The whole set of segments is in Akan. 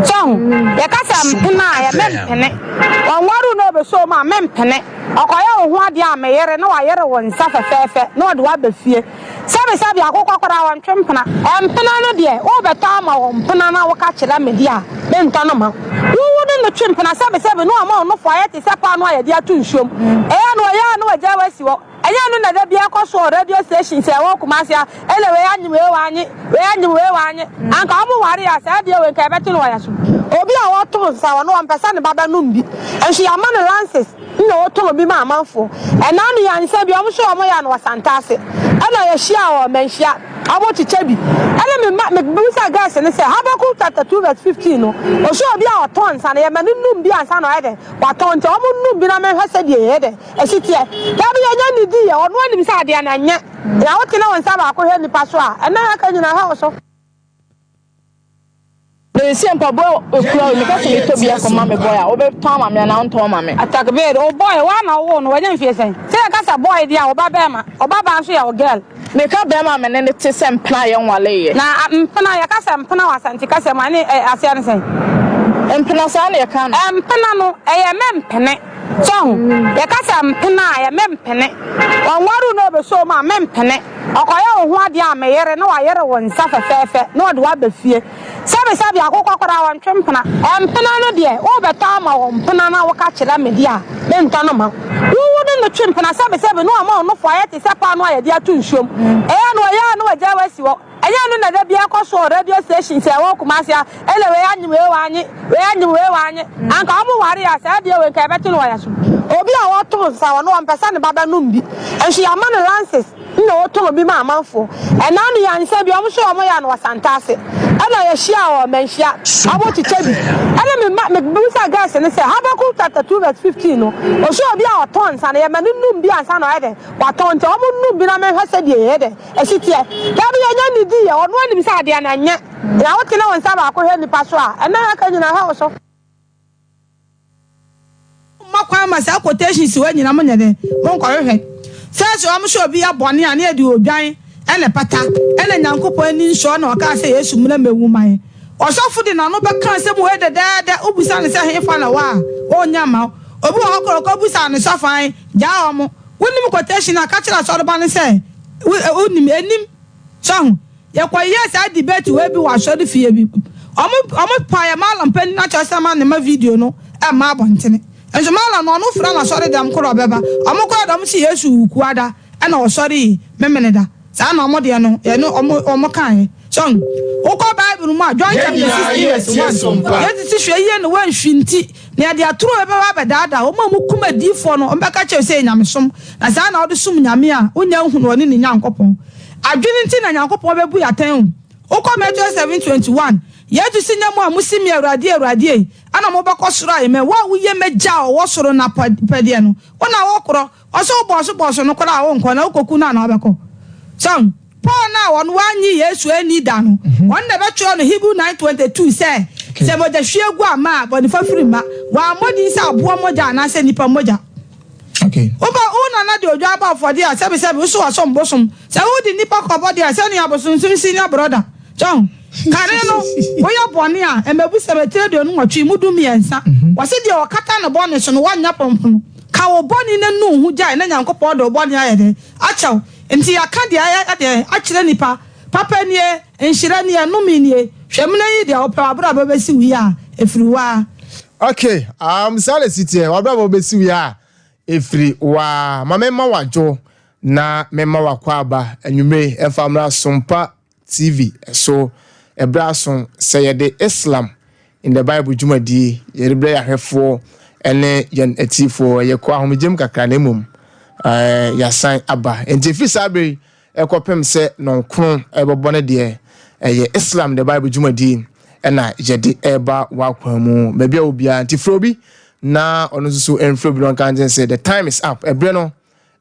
Song, Yakasa Mpena, ya mempene. Waru no be so ma mempene. Okoya ohwa dia meyere na wayere won safa fefe na ode wa befie. Sabi akoko kwara wan twempena. Empena no de o beta ma wo mpena na wo ka kira media. Bento no ma. Wo no twempena sabi no ama no fo ayete sepa no ayede atu nsuom. Ya no agya wasi wo. Anya no na da bia koso radio station se wo kumasia ele we anyim we wanye anka omo ware ya sa de we ka beto no ya so obi a wo to sa wo no ampesa ne baba no mbi enhwe ya man lances na wo to bi ma amanfo ena no ya nse bi omo so omo ya no wasantase ana ya hia wo manhia abo chichebi ele me busa gas ne se Habakkuk chapter 2 verse 15 no o so obi a oton sa na ya manu num bi ansa no ede waton te omo num bi na me hwese de ede ehite ya bi ya ni di ya ono anim sa de na nya ya wote na won sa ba ko he nipa so a ena aka nyina ha so Simple boy, because you to be a command boy, over Tom and an Tom. Attack bed, oh boy, one or one, when you say, a boy, dear, or Bama, or Baba, or girl. Make up Bama and then it's the same plan while lay. Now, I'm Panayaka and Panawas and Ticasa money, as I say. And Panasania can, Panano, a mempene. Song, Yakasa Pena, a mempene. One waru no so my mempene. Okoya ohwa dia meyere na wayere won safa fefe na ode wa befie sabi akoko kwara wan twempena empena no de o beta ma wo mpena na wo ka kira media bento no ma wo no twempena sabi no ama no fo ayete sepa no ayede atu nsuom ya no agya wasi wo anya no na da bia koso radio station se wo kumasia ele we anyim we wanye anka omo ware ya sa de we ka beto no ya so obi a wo to sa wo no ampesa ne baba no mbi enhwe ya man lances no to bi ma amanfo ena no ya nse bi omo so omo ya no wasantase ana ya hia o manhia abo chichebi me busa gas ne se Habakkuk chapter 2 verse 15 no o so obi a oton sa na ya manu num bi ansa no ede waton te omo num bi na me hwese de ede ehite ya bi ya ni di ya ono anim sa de na nya ya wote na won sa ba ko he nipa so a ena aka nyina ha so makwa ma sa quotation si wa nyina mo nyade mo nkwarehwe says I'm sure be a bonny and near the Ogan and a pata and a Yankopo and in shore no can say yes, Mulame woman. Or so for the Nanoba can say where the dad Ubusan is a half an hour or Yama or Obusan is so fine. Yamo wouldn't quotation I catch us all about and say, wouldn't him song. Yes, I debate to every one short the fear. Almost pie a mile and penny not just a man in my video no and my bonnet. And the man no friend sorry them kura beba amoko adam si yesu kuada and o sorry memeneda sa na omo de no omo kan so ukọ bible mu John chapter 6 yes hwe ye no wan hwinti na de atoro beba bedada o ma mu kuma difo no mbeka che se nyamesom na sa na o de sum nyame a onya hu no ne nyankopon adwene nti na nyankopon bebu yaten ukọ Matthew 7:21 yetu sinyamo a musimi awrade ana mo bako soro ayeme wa wuye meja o wo soro na pede no wona wo kro oso boso no kra wo nko na okoku na obeko so Paul na won wanyi Yesu ani da no won na betro no Hebrew 9:22 say se mo ja hwiegu ama bonifa firima wa modi sa abo moja na se nipa moja okay oba una na de ojo aba for dia se so asom bosom se wo di nipa ko body se ni abosun senior brother John Kareno, we are born here, and maybe cemetery on what you would do me and son. Was it your catan of bonnet on one yapon? Cow bonny and no, who died and uncle Pod or bonny ide. Achow, and see a candy actually Papa near and Shirania Numini, Shamina, the opera brother Bessie we are, if you are. Okay, sorry, city, our brother Bessie we are, if you are. My memma Joe, na memma Quaba, and you may have family Sumpa TV, so. Ebrason say the Islam in the Bible Jumadi, Yerebre Hefo, ene yen etifo ye kwa homejem kakra na mum ya san aba enti fi sabe ekopem se nonkron ebobone de ye Islam the Bible jumadi na jedi eba wakwamu be bia obia enti frobi na ono so enfrobi don kan say the time is up ebre no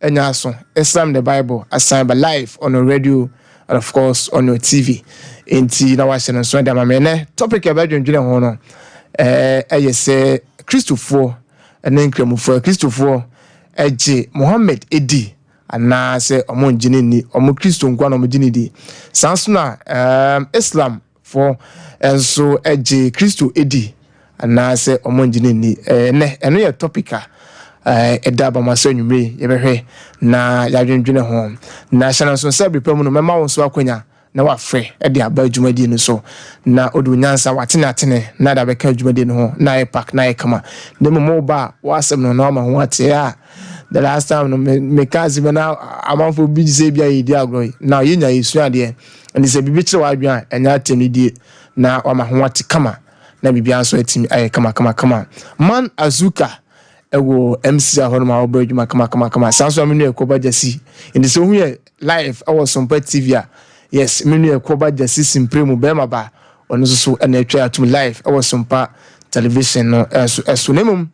enya so Islam the Bible assign by live on the radio and of course on your TV enti na wa se so da mamene topic e ba dwendwene ho no say Christopher enen kremufo Christopher eje Muhammad edi ana se omo njini ni omo Christo nkwa na omo jini di sansuna Islam for enso eje Kristo edi anaasɛ ɔmo ngine ni ne eno ye topica eda ba maso nwumre yebehwe na yadwendwene ho na hyana so sɛ brepam no mema wo so akonya na wafrɛ de aba adwumadi no so na odu nyansa watene na da beka adwumadi no ho na pack na kama na mo ba wasem no na ma ho ate a the last time no me kazi me na amanfo bi say bia yedi agro na yenya yesu ade and say bibi kire wa adwan enya atemi die na wa ma ho ate kama na bibia so atimi kama man azuka ewo MC ahono ma obra adwuma kama sanso amenu ekoba jasi ndi so hu ye live our Sompa TV a yes menu ekoba jasi simpremu be ma ba ono so na atwa atum live our Sompa television no eso nemum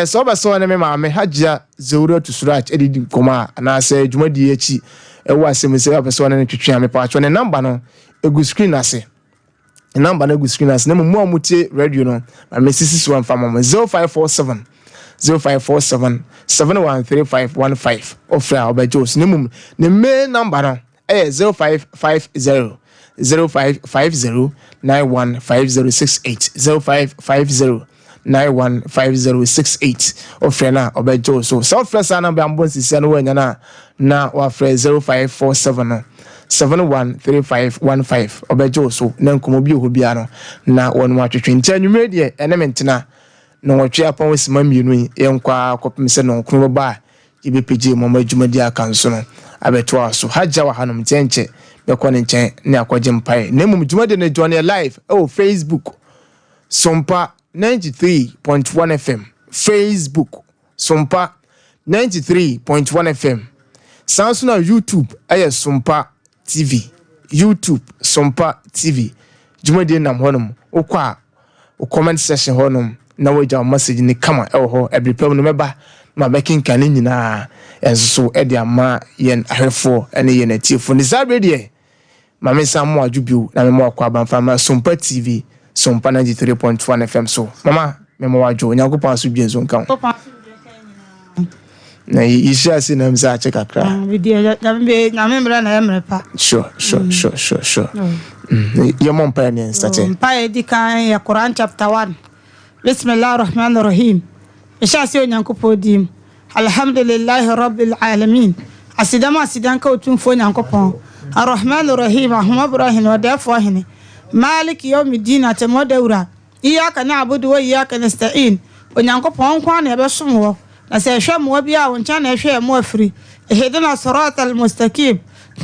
so ba so na me ma me hajia zewuro to surach edidi koma na say dwumadi echi ewo asem se ba so na twetwe me pa atwo ne number no egu screen ase number no egu screen ase nemum mo amutie radio no ma me sisi so amfa mama 0547 713515 ofra obejos nemum ne main number no 0550 0550 915068 0550915068 ofra na obejos so self-press number ambon sisi no wanya na wafra 0547 713515 obejos so na nkomo bi ohobia no na wonu atwetwe ntanwumre de enementina no watwe apon wesima mienu yenkwa kopem se no nkro ba ibepeje mama adwumadi akanso no abeto aso haja wa hanom tenche bekọ ne nchen ne akwaje mpai na mum dwumadi ne join live Facebook Sompa 93.1 FM Facebook Sompa 93.1 FM sanso na YouTube Sompa TV YouTube Sompa TV dwumadi nam honom okwa o comment section honom na waja message ni kama ho every problem no meba ma baking kan nyina enso e dia ma yen ahefo ene yen atifo ni zabrede ma me samu adwubiu na me mo akwa banfa ma Sompa TV Sompa 93.1 FM so mama me mo wadwo nyankopon so biezo nkan na isha si na mza che kakra video na me mra na emre pa sure your mom pa ni start pa di kan ya Quran chapter 1 Bismillahir Rahmanir Rahim. Isha si onyankopon dim. Alhamdulillahi Rabbil Alamin. Asidan ka otumfo onyankopon. Ar-Rahmanir Rahim, Ibrahim wa dafo hene. Malik yawmiddin atamodawra. Iyyaka na'budu wa iyyaka nasta'in. Onyankopon kwa na besom wo. Na se hwe mo bia wo ncha na hwe mo afri. Ihdina siratal mustaqim.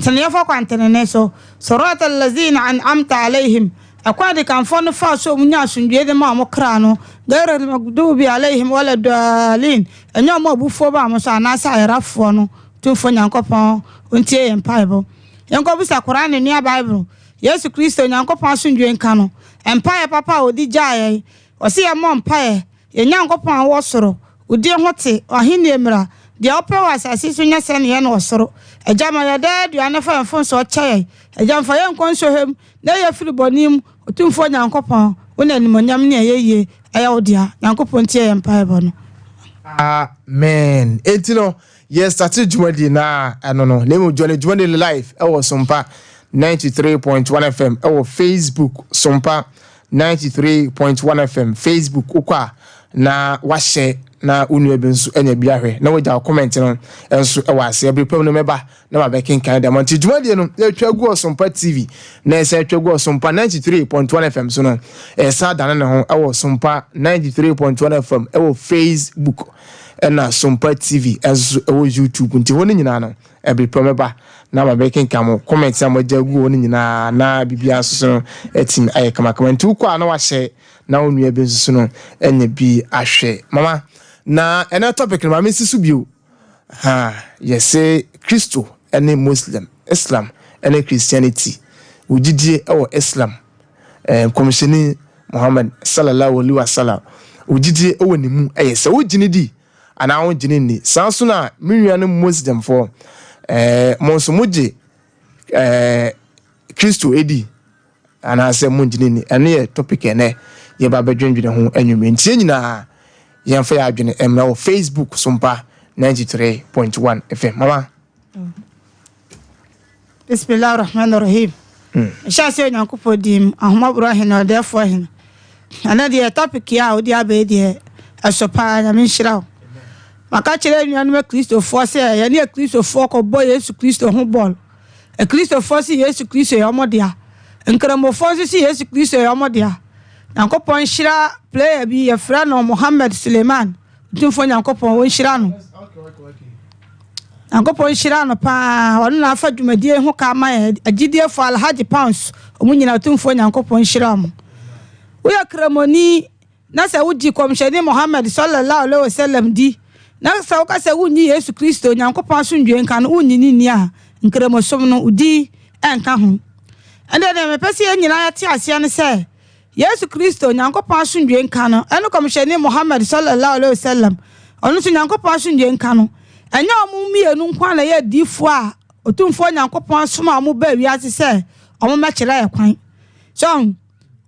Taniyafa kwa antenene so. Siratal ladzina an'amta alaihim. Akwadi kan fon fa so munya sundwe de ma mo kra no gaira magdubi alaihim wala dalin enyo mo bufo ba mo so anasa ayrafo no tumfo nyankopon ontie yen bible yenko bisa Quran ni bible Yesu Kristo nyankopon sundwe nka no empire papa odi jaye osi ya mo empire ye nyankopon wo soro odi hote ohini emra de ope wasasi so nya se ne ye no soro ejama ya dadu anafa mfon so chaye ejamfa ye nkonso hem na ye firi bonim otumfo nyankopon wona nimonyam ne ayeye ayawodia nyankopon tie empire no amen etino yes started jumadi na no name join jumadi live Sompa 93.1 FM Facebook Sompa 93.1 FM Facebook ukwa na wahye na unu ebensu enya biahwe na waja comment no enso ewase every problem no meba na ma baking kan da monti dwumade no etwa gu Sompa TV na ese etwa gu Sompa 93.1 FM so no esa dane ne ho Sompa 93.1 FM Facebook na Sompa TV enso YouTube nti woni nyina no every problem meba na ma baking kan comment am waja gu woni nyina na bibia so etim ayekama nti ukwa na wahye na unu ebensu no enya bi ahwe mama na ena topic na me sisu bio yese Kristo ene Muslim Islam ene Christianity ujidie Islam komisheni Muhammad sallallahu alaihi wasallam ujidie nimu yese ujini di ana ujini ni sanso na minwanu Muslim for monso muje Kristo edi ana se munjini ni ene topic ene ye ba bedwendwene ho anwume ntie nyina yemfa ya adwene emra Facebook Sompa 93.1 FM mama Bismillahir Rahmanir Rahim sha se nyankopɔ dim ahomabro he no therefore he ana de topic ya odi abe de asopa na me nhyira maka kire nuanom Kristofo se ya ne Kristofo ko boy Yesu Kristo ho ball Kristofo se Yesu Kristo ya omodia nkramofo se Yesu Kristo ya omodia nyankopɔ nhyira player bi ya fra no Muhammad Suleiman tumfo nyankopɔ won nhyira no nyankopɔ nhyira no pa wɔn na afa dwumadie ho ka ma agidie fo Alhaji Pounds omunyina tumfo nyankopɔ nhyira mo wo ya kramoni na sa wudi komsheni Muhammad sallallahu alaihi wasallam di na sa wo ka sa wunyi Yesu Kristo nyankopɔ asundwe nka no wunyi ni a nkramosom no udi enka ho ende de me pese nyina ya te ase ne se Yesu Kristo nyankopɔ asundwe nka no eno komsheni Muhammad sallallahu alaihi wasallam onu so nyankopɔ asundwe nka no enya omu mienu nkwa na ye difo a otumfo nyankopɔ asoma omu ba wiase se omu mekira ye kwan so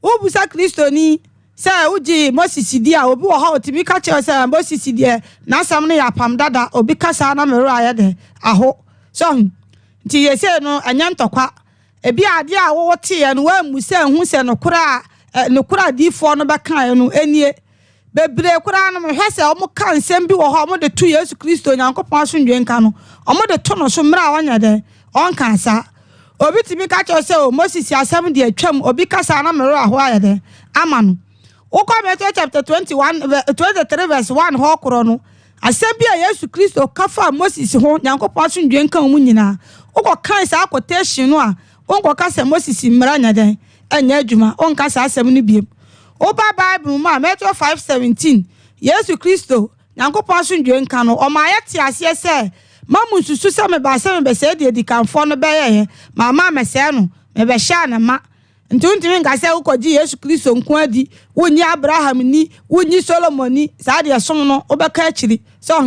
obusa Kristo ni se uji Moses di a obi wo ha otimi ka che se Moses di na asam no ya pam dada obi kasa na meru aye de aho so nti ye se no anya ntokwa ebi ade a wo te ye no wa mu se hu se no kura difo no be kan ye no enie bebre kura no hwe se omo kan sem bi wo ha omo de tu Yesu Kristo nyankopon asundwe nka no omo de to no so mra wanya de on kan sa obi timi ka che se o Moses asem de atwam obi kasa na mero aho aye de ama no Matthew chapter 23 verse 1 ho koro no asem bi a Yesu Kristo kafa Moses ho nyankopon asundwe nka mu nyina kan sa quotation no a kasa Moses mra nya de anya adwuma kasa asem no biem Oba Bible ma Matthew 5:17 Yesu Kristo nyankopon asundwe nka no o ma yete ase se mamu susu se me ba se me be se de dikanfo no be ye mama me se no me be sha na ma ntuntimi nga se ukoji Yesu Kristo nko adi wonyi Abraham ni wonyi Solomon ni sa de som no obeka akiri so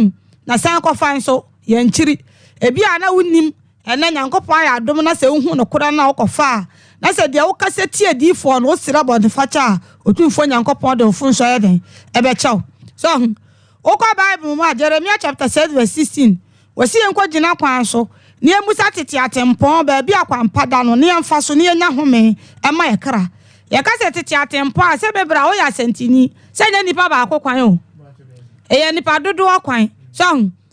na san ko fan so ye nkiri ebi ana wonnim ena nyankopon ya adom na se hu no kora na okofa na se de wo kase tie difo no sira bod facha otumfo nyankopon de ofun so yeden ebe chaw so Bible ma Jeremiah chapter 6 verse 16 wasi enko gina kwan so ne emusa tete atempon ba bi akwampada no ne emfa so ne enya home ema yekra ye kase tete atempon a se bebra wo ya sentini se nya nipa ba akokwan o eya nipa dodo akwan so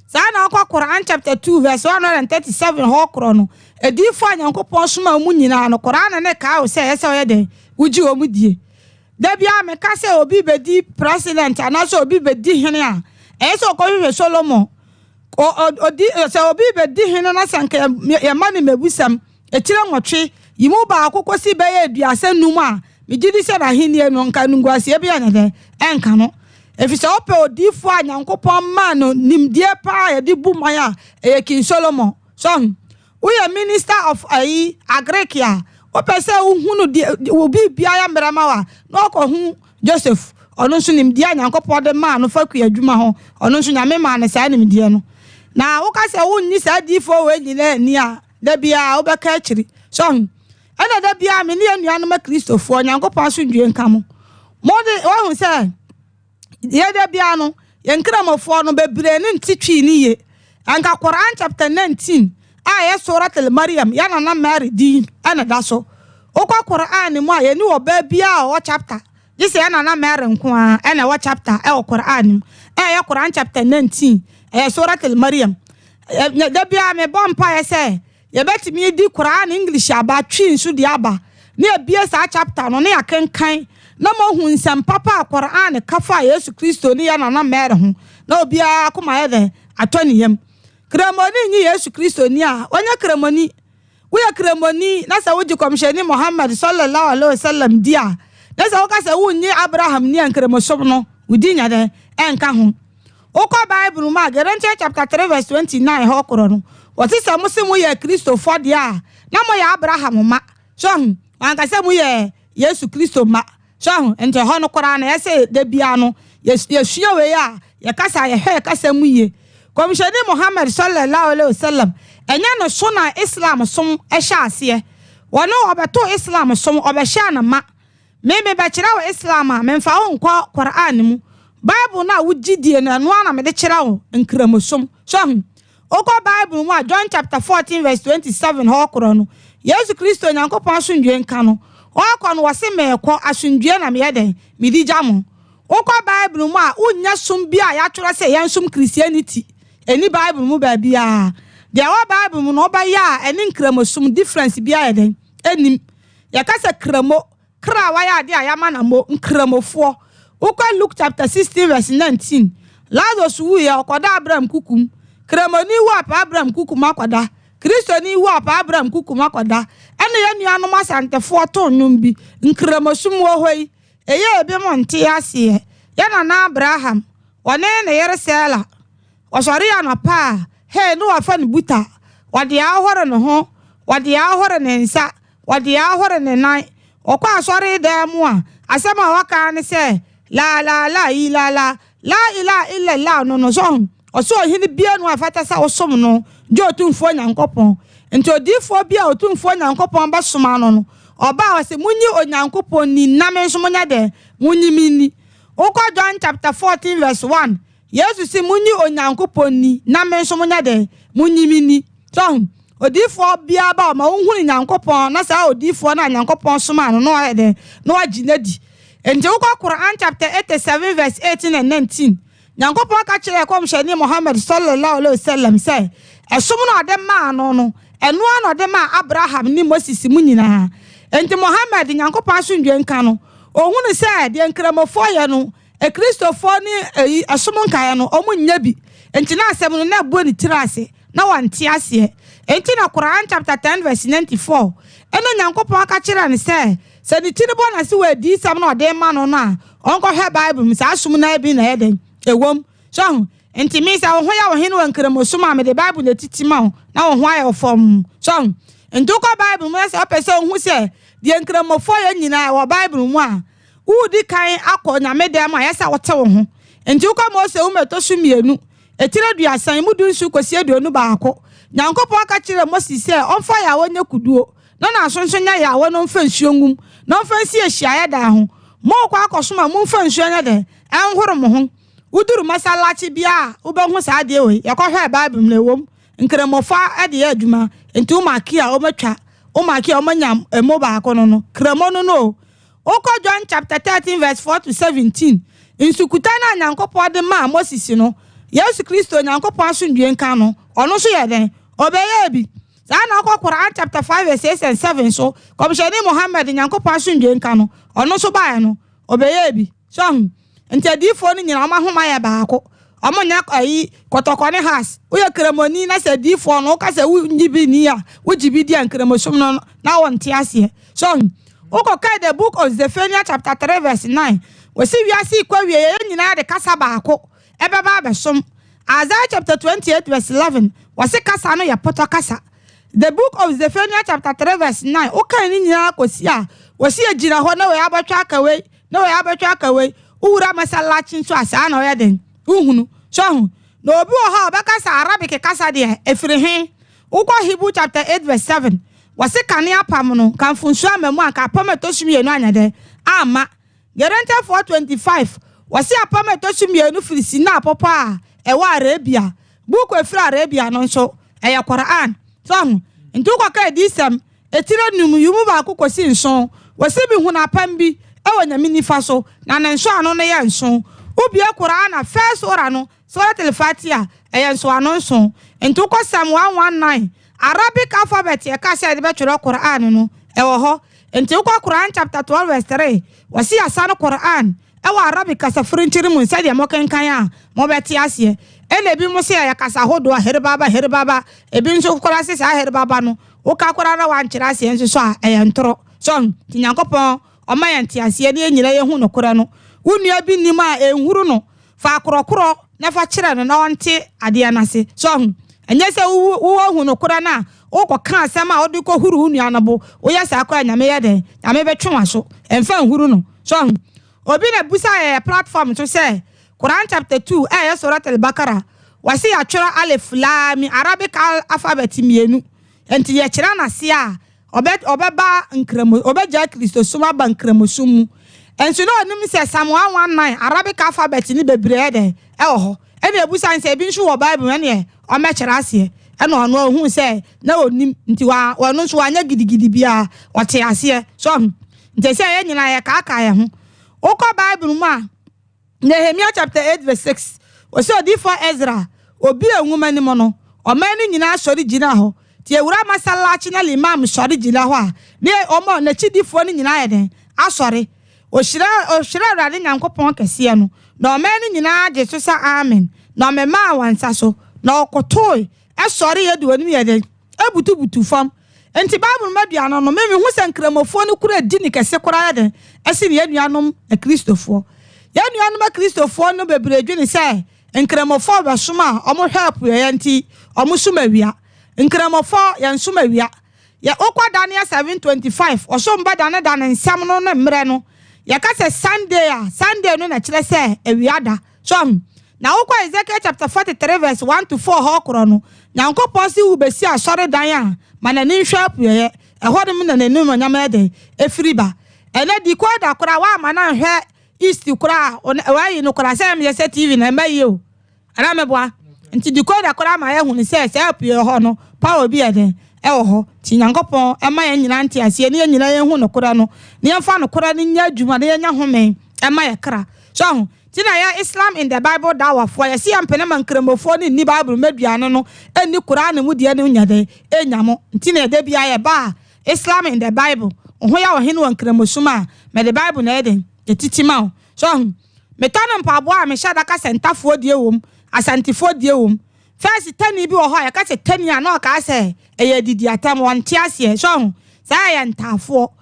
sa na Quran chapter 2 verse 137 ho kro no edifo anyankopon soma mu nyina no Quran ne ka o se yese oyede uji o mu die da bia me ka se obi bedi president anaso obi bedi hene a eso ko hwe Solomon odi se obi bedi hene na sanka ye mani mebusam etire nwotwe yimu ba akoko si be ye aduasa num a megidi se na hene no nka nungwase e bia nyade enka no efise ope odifo anyankopon ma no nimdie pa ye di bumaya e kin Solomon so we are minister of Agrikia opese uhunu obi bia mrama wa no ko hu Joseph ono nso nimdie anyankopon de ma no faku adwuma ho ono nso nyame ma ne sa nimdie no na wo ka se wonni sa difo we nyina ni a da bia obeka akiri so ena da bia me ne anuanom Kristofo anyankopon asundwe nka mo de wo hu se ye da bia no ye nkramofo no bebre ne ntitwi ni ye anka Quran chapter 19 aya suratul Maryam yana na Mary din ana daso okwa Quran mu aye ni oba bia o chapter jise yana na Mary nko a ana wa chapter e o Quran aya Quran chapter 19 aya suratul Maryam da bia me bompa ye se ye betimi di Quran English aba twi nsu di aba ne bia sa chapter no ne akenkan na mo hu nsam papa Quran kafa Yesu Kristo ni yana na Mary ho na obia akoma ye de atoniyam kremoni ni Yesu Kristo ni a onya kremoni we ya kremoni na sa wuji komsheni Muhammad sallallahu alaihi wasallam dia na sa woka sa wunyi Abraham ni nkremosom no wudi nya de enka ho Bible ma Galatians chapter 3 verse 29 ho koro no woti sa musimu ya Kristo fo dia na mo ya Abraham ma so anka sa mu ye Yesu Kristo ma so ente ho no kora na yese de bia no yesua we ya ye kasa ye he kasa mu ye komsheni Muhammad sallallahu alaihi wasallam enya no so na Islam som ehya ase wono obeto Islam som obehya na ma me be kira wo Islam a memfa wo nko Quran mu Bible na wugidie na no na me de kira wo nkramosom so Bible mu John chapter 14 verse 27 ho koro no Yesu Kristo Nyankopon asundwe nka no okọ no wose meko asundwe na me den midi jamo okọ Bible mu a unya sum bia ya twere se yensum Christianity eni Bible mu ba bia de wa Bible mu no ba ya eni nkramosum difference bia eden enim ya kasa kramo kra wa ya de ayama na mo nkramofo okọ Luke chapter 16 verse 19 Lazarus wu ya okoda Abraham kukum kramoni wu apa Abraham kukum akoda Kristo ni wu apa Abraham kukum akoda ene ya nuanom asantefo to nnum bi nkramosum wo hoi eye ebi mo nte ase ya na Abraham one na yere sela osori ya na pa he no afa ne buta wade ahore ne ho wade ahore ne nsa wade ahore ne nan okwa asori da mu a asema waka ne se la ila illa la no so oso hini bia no afata sa osom no je otumfo Nyankopon enti odifo bia otumfo Nyankopon ba soma no oba wase munyi Onyankopon ni na menso munya de munyi mini okwa John chapter 14 verse 1 Yesu si munyi Onyankopon ni na menso munya de munyi mini so odifo bia ba ma unhuni Nyankopon na sa odifo na Nyankopon soma no no de no aginadi enti okwa Quran chapter 87 verse 18 and 19 Nyankopon ka kire komshani Muhammad sallallahu alaihi wasallam say esum no de ma no no enu no de ma Abraham ni Moses mu nyina enti Muhammad Nyankopon asundwe nka no ohunu say de nkramofo ye no Kristofo ni esum nka ye no omunya bi enti na asem no na bo ni tirase na wante ase enti na Quran chapter 10 verse 94 eno Nyankopon ka kire ne say se ni tinibo na se we di sam no de ma no na onko he Bible mi sa asum na bi na heden ewom so enti mi sa wo ya wo hinu nkramosum a me de Bible na titima na wo ho ayo fom so enti ko Bible mu se opese hu se de nkramofo ya nyina wo Bible mu a udi kan akọ nyame de ma ya sa wote wo ho enti ko mo se wo meto su mienu etire duasan mu du nsu kosi aduonu baako Nyankopon ka kire Moses se onfa ya wonya kuduo na asonso nya ya wo no mfa nsuongum na mfa nsi ehia ya da ho mo kwa akosoma mo mfa nsuonya de enhoro mo ho uduru masalachi bia ubehu sa de we yakọhwe Bible mlewom nkremofa ade ya adwuma enti umakia omatwa umakia omanya emo baako no kremo no okọ John chapter 13 verse 4 to 17 insukuta na Nyankopon de ma Moses no Yesu Kristo Nyankopon asundwe nka no ono so ye den obeye bi sa na okọ Quran chapter 5 verse 6 and 7 so komshani Muhammad Nyankopon asundwe nka no ono so bae no obeye bi so enti adifo ni nyina omahoma ya baako omonya ayi kotokone has uye kremoni na se adifo no ka se unyibi ni ya ujibi dia kremosum no na wonte ase so ukokai the book of Zephaniah chapter 3 verse 9 wasi wiase kwa wie nyina de kasa baako ebeba besom Isaiah chapter 28 verse 11 wasi kasa no ya poto kasa the book of Zephaniah chapter 3 verse 9 ukai ni nyina kosi a wasi agira ho na we abatwa akawe na we abatwa akawe ura masalachi nso asa na oyeden uhunu so hu no obi o ha obakasa Arabic kasa de efirihin ukwa Hebrew chapter 8 verse 7 wase kane apam no kanfunsu amamu aka apam etosumienu anyade ama Galatians 4:25 wase apam etosumienu firisi na apopo a ewa Arabia book efiri Arabia no nso eya Quran so hu nti ukwa ka edisem etire num yumu ba akokosi nso wase bi hu na apam bi ewa nyame nifa so na nanso ano no ye nso ubie Quran na first ora no Surat al-Fatiha ye nso ano nso nti ukwa Psalm 119 Arabic alphabet ye ka se de be twere Quran no ewo ho nti ukwa Quran chapter 12 verse 3 wasi asano Quran ewa Arabic kasa frinchiri mun se de mo kenkan a mo beti ase ene bi mo se ya kasa hodo a heribaba ebi nso kwara se sa heribaba no uka kwara na wan kira ase nso so a ye ntoro so ti Nyankopon oma ye nti ase ne nyira ye hu no kora no unua bi nim a enhuru no fa korokoro na fa kire no na wonte ade anase so enye se wo hu no kora na ukoka asem a odi ko huru unua no bo wo ya sa akwa nyame ye den nyame betwe so emfa nhuru no so obi na busa ye platform to say Quran chapter 2 Surat al-Baqarah wasi ya twere alif lam Arabic alphabet mienu enti ye kire na se a obeba nkremo obeja Kristo suma ba nkremosum enso no onim se Psalm 119 Arabic alphabet ni bebre de ho ene ebusan se bi nso wo Bible ene o me kire ase ɛna ɔno ohu sɛ na onim nti wa ɔno nso anya gidigidi bia ɔte ase so nti sɛ yɛ nyina yɛ kaaka yɛ ho okɔ Bible mu a Nehemiah chapter 8 verse 6 ɔsɛ odifo Ezra obi enwuma ni mo no ɔman ni nyina sɔre gyina hɔ ti ewura masalachi na limam sɔre gyina hɔ a ne ɔmo na chidifo ni nyina yɛ den asɔre ohyira Awurade Nyankopɔn kɛseɛ no na ɔman ni nyina gye so sa amen na ɔmema awansa so na ɔkɔtoi ɛsɔre yɛ de onim yɛ den ebutubutu fam enti Bible maduano no me hu sɛ nkramofo no kura di ni kɛse kora yɛ den ɛsi ne anuanom kristofo yɛnuanom kristofo no bebre dwene sɛ nkramofo bɛsoma ɔmo help yɛ nti ɔmo soma wia nkramofo yɛn soma wia yɛ okwa Daniel 7:25 ɔso mba dane nsɛm no ne mmerɛ no yɛka sɛ Sunday no na kyerɛ sɛ awia da so na okwa Ezekiel chapter 43 verse 1-4 hɔ korɔ no Nyankopɔn si wo besi asɔre dan a mana ne nhwɛ apuyɛ ɛhɔ dem na nanim nyama ɛde efiri ba ɛna di ko da kora wa mana nhwɛ east kora wayi no kora sɛ me sɛ TV na mayi o ana meboa nti di ko da kora ma yɛ hu ne sɛ apuyɛ hɔ no power bi ɛde ɛwɔ hɔ ti Nyankopɔn ɛma yɛ nyina nti asie ne nyina yɛ hu no kora no ne yɛfa no kora ne nya adwuma ne nya home ɛma yɛ kra so tina ya Islam in the Bible dawafo ya si ampene mankramofo ni Bible meduane no eni Quran mu de ne nyade enyamo ntina ede bia ye ba Islam in the Bible ho ya ohene wankramosuma me the Bible na eden etitima so metana mpabo a me hyada ka sentafo die wom asantifo die wom first tani bi wo ho ya ka se tani a na ka se eye didi atam wonte ase so sa ya ntafo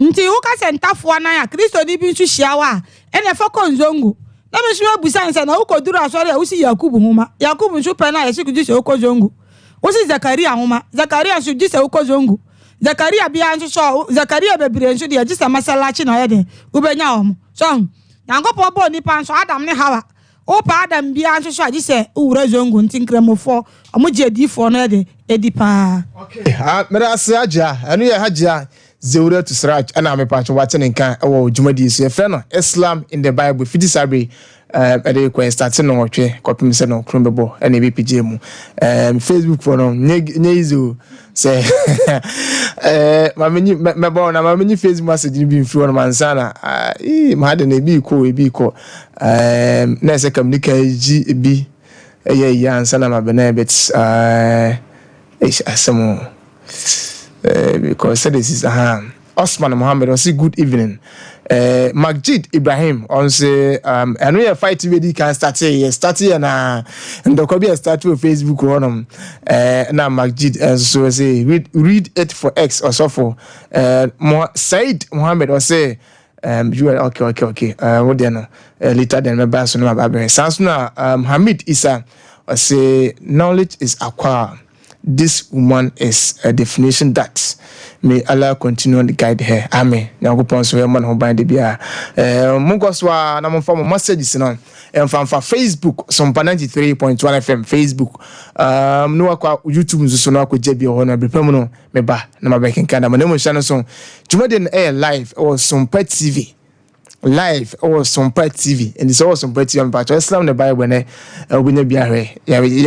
nti wo ka sentafo na ya Kristo ni bi nsu hyiawa ene fa konzongo na me shwe busan se na ukoduru asori a usi Yakubu homa Yakubu nso pe na yesiku ji se ukozongo usi Zakaria homa Zakaria nso ji se ukozongo Zakaria bia nso so Zakaria bebire nso de ji se masalachi na yede ubenya omo so Nyankopɔn bo nipa nso Adam ne Hawa o pa Adam bia nso so ji se uwura zongo ntinkramofo omo je difo no yede edipa okay mera ase agya anu ye hagya Zeura to Srach and I'm a patch watching in can or Jumadi so friend Islam in the Bible fiti sabre a request starting on copy said on Crumbable and a BPJ mu Facebook for no Nezu say my born my many Facebook message being through on Mansana had an be cool next communicate GB yeah sana my benefits some because this is Osman Mohammed say good evening Majid Ibrahim on say and we fight ready can start here na and the could start with Facebook on na Majid so say read it for X or so for Said Mohammed or say you are okay what then later than my boss no my sounds na Hamid Isa or say knowledge is acquired. This woman is a definition that may Allah continue to guide her. Amen. Nyankopɔn so man ho ban de bia. Mungoswa na momfa mo messages no. Emfa Facebook some 93.1 FM Facebook. No akwa YouTube nso no akwa jebi ho na brepam no me ba na mabekin kada. Mo hya no so. Jumade na air live or some pet TV. Live or some pet TV and it's also some pet TV but Islam the Bible ne we na biare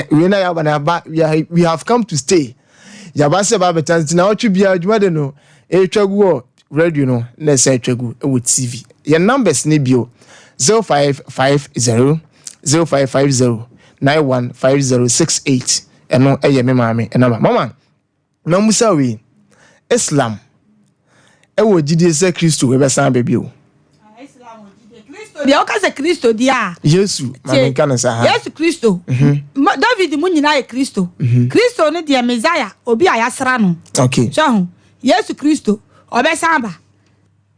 we na ya ba we have come to stay ya ba se ba betanti na otwe bia adwuma no e twagu radio no na se twagu e TV your numbers ne bio 0550 0550 915068 eno eye me maame enama mama na musa we Islam e wo gidi se Kristo we be san ba bio dia o ka se Kristo dia Yesu mame kana sa ha Yesu Kristo David mu nyina ye Kristo Kristo ne dia Messiah obi ayasra no okay so Yesu Kristo obesamba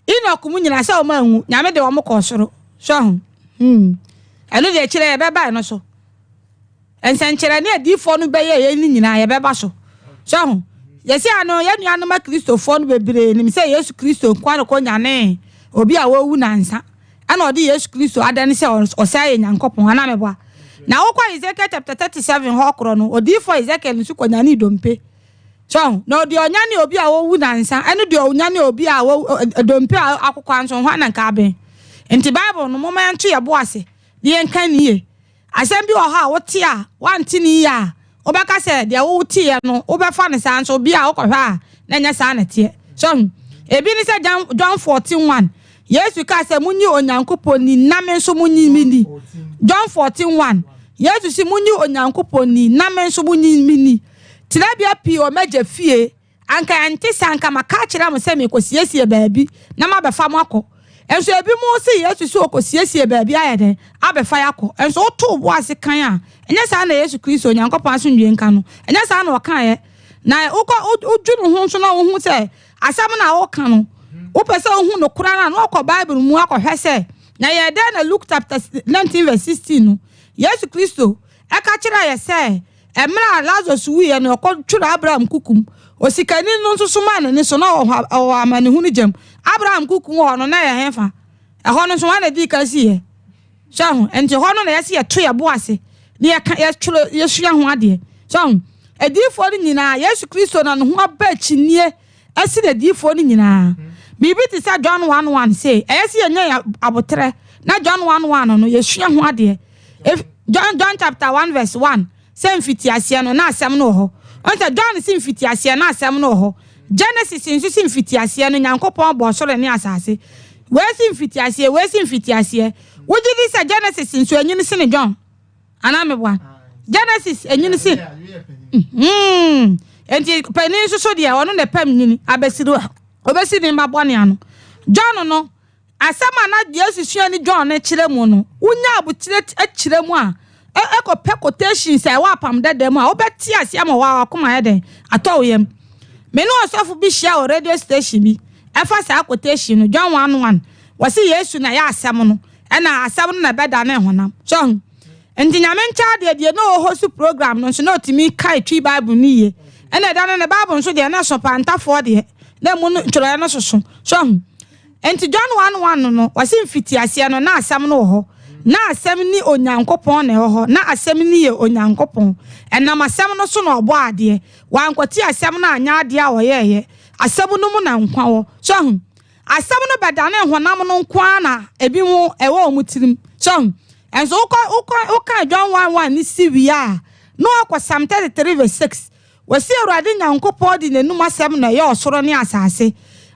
Enoch mu nyina se o ma hu nyame de o mo ko soro so eno de kire ye beba no so ensenkire ne adifo no beye ye ni nyina ye beba so yesi ano ye nuanu ma Kristo fo no bebre ni se Yesu Kristo kwano ko nyane obi a wo wu nansa ana odi Yesu Kristo adane se osaye Nyankopon ana meboa na wokwa Ezekiel chapter 37 ho kro no odi for Ezekiel nsu kwanya ni dompe so na odi onyane obi a wo wu nansa ene de onyane obi a wo dompe akokwa nso ho ana nka aben enti Bible no moment ye bo ase de enka niye asem bi wo ha wote a wanti ni ya obeka se de wo tie no obefa ne san so bia okohwa a na nya san na tie so ebi ni se John 14:1 Yesu ka se munyi onyankopon ni na me nso munyi mini John 14:1 Yesu si munyi onyankopon ni na me nso munyi mini tilabia pi o meje fie anka ante sanka maka kira mo se me kosiesie baabi na mabefa mo akọ enso ebi mo se Yesu si okosiesie baabi ayede abefa yakọ enso oto bo ase kan a enye sa na Yesu Kristo onyankopon aso nwie nka no enye sa na okan ye na udwunu ho nso na wo hu se asam na wo kan no wo pese wo hu no kura na okọ Bible mu akọhwe se na ye de na Luke chapter 19:16 no Yesu Kristo eka kira ye se emra Lazarus wuye no okọ twura Abraham kukum osikani no nso soma ne so na o amane hu ni jam Abraham kukum ho no na ye hefa ho no so wana di ka si ye so enti ho no na ye se ye to ye bo ase ne ye twuro ye sua ho ade so edifo ni nyina Yesu Kristo na no ho aba chinie asi na edifo ni nyina bibi ti sa John 1:1 say esi ye nya abotre na John 1:1 no ye sua ho ade John chapter 1:1 say mfiti ase no na asem no ho onse John si mfiti ase na asem no ho Genesis nso si mfiti ase no Nyankopon bo soro ne asase we si mfiti ase woji di sa Genesis nso enyin si ne John ana mebwa Genesis enyin si enti pani nso so de ono ne pam nyini abesiru obesiri mbabone ano John no asema na Yesu sua ni John ne kire mu no unya abutire akire mu a eko pe quotation say wa pam dedem a obeti ase ama wa akoma yeden atoyem me no osofu bi share o radio station bi efa sa quotation no John 1:1 wasi Yesu na ya asem no na asem no na beda na honam so enti nyame ncha de no host program no so no timi kai twi Bible ni ye ena da na Bible so de na so pantafo de na mu ntworo na so so enti John 1:1 no wasi mfiti ase no na asem no ho na asem ni onyankopon na ho na asem ni ye onyankopon enam asem no so na obo ade wankoti asem na anya ade a oyeye asem no mu na nkwa wo so asem no beda na honam no nkwa na ebi mu ewo omutirim so enso uka John 1:1 ni siwia no akwa Psalm 33:6 wasi Awurade nyankopon di nenum asem na ye osoro ne asase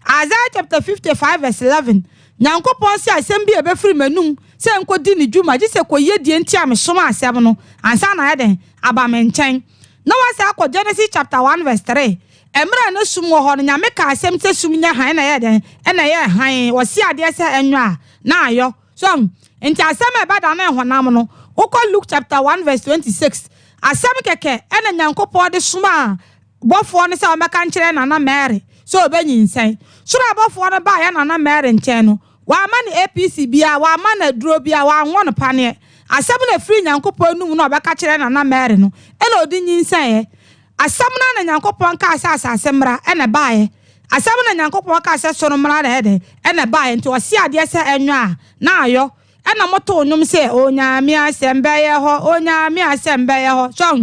Isaiah chapter 55:11 nyankopon si asem bi ebefiri manum se nkodi ni dwuma gise koye die nti amesoma asem no ansa na yeden aba menchen na wasa akọ Genesis chapter 1:3 emra na sum ho no nyame ka asem se sum nya han na yeden na ye han wasi ade se enwa na ayo so enti asem ebada na honam no ukọ Luke chapter 1:26 asem keke ena nyankopon de suma bofo no se o meka nkire na Mary so obenyinsen sura bofo no ba ya na Mary nchen no wa mani APC bia wa mana duro bia wa nwon pane asem na free nyankopon num no obeka kire na Mary no ena odi nyinsan ye asem na nyankopon ka asase mra ena baaye asem na nyankopon ka asase soro mra na ede ena baaye nti osi ade se enwa na ayo ena moto onum se onyame asembe ye ho onyame asembe ye ho so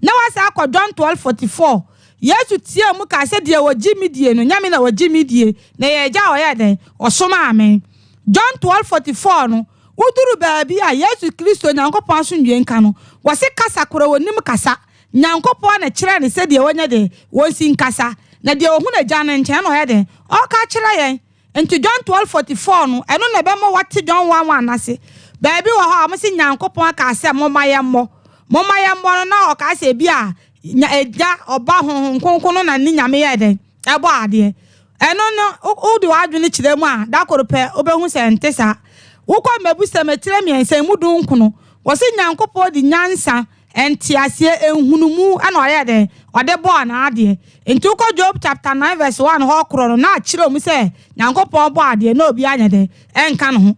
na wasa akọ John 12:44 Yesu tie mu ka se de wogimidie no nyame na wogimidie na ye ja oyede osoma amen John 12:44 no uduru baabi a Yesu Kristo nyankopon so nwie nka no wose kasa koro wonim kasa nyankopon na kire ne se de wonya de wonsi nkasa na de ohun na gya ne nchen no oyede o ka kire yen enti John 12:44 no eno na be mo wate John 1:1 nase baabi wo ha mo se nyankopon ka se mo mayemmo no na o ka se bi a eja oba honkonkon na ni nyame yeden ebo ade eno no udi wadwene kire mu a da korope obehu se ntesa wukọ mebusa metire miensa mu dunkuno wose nyankopon di nyansa entiase enhunumu ana oyede ode bo na ade enti ukọ Job chapter 9:1 ho kro na akire mu se nyankopon bo ade na obi anyede enka no ho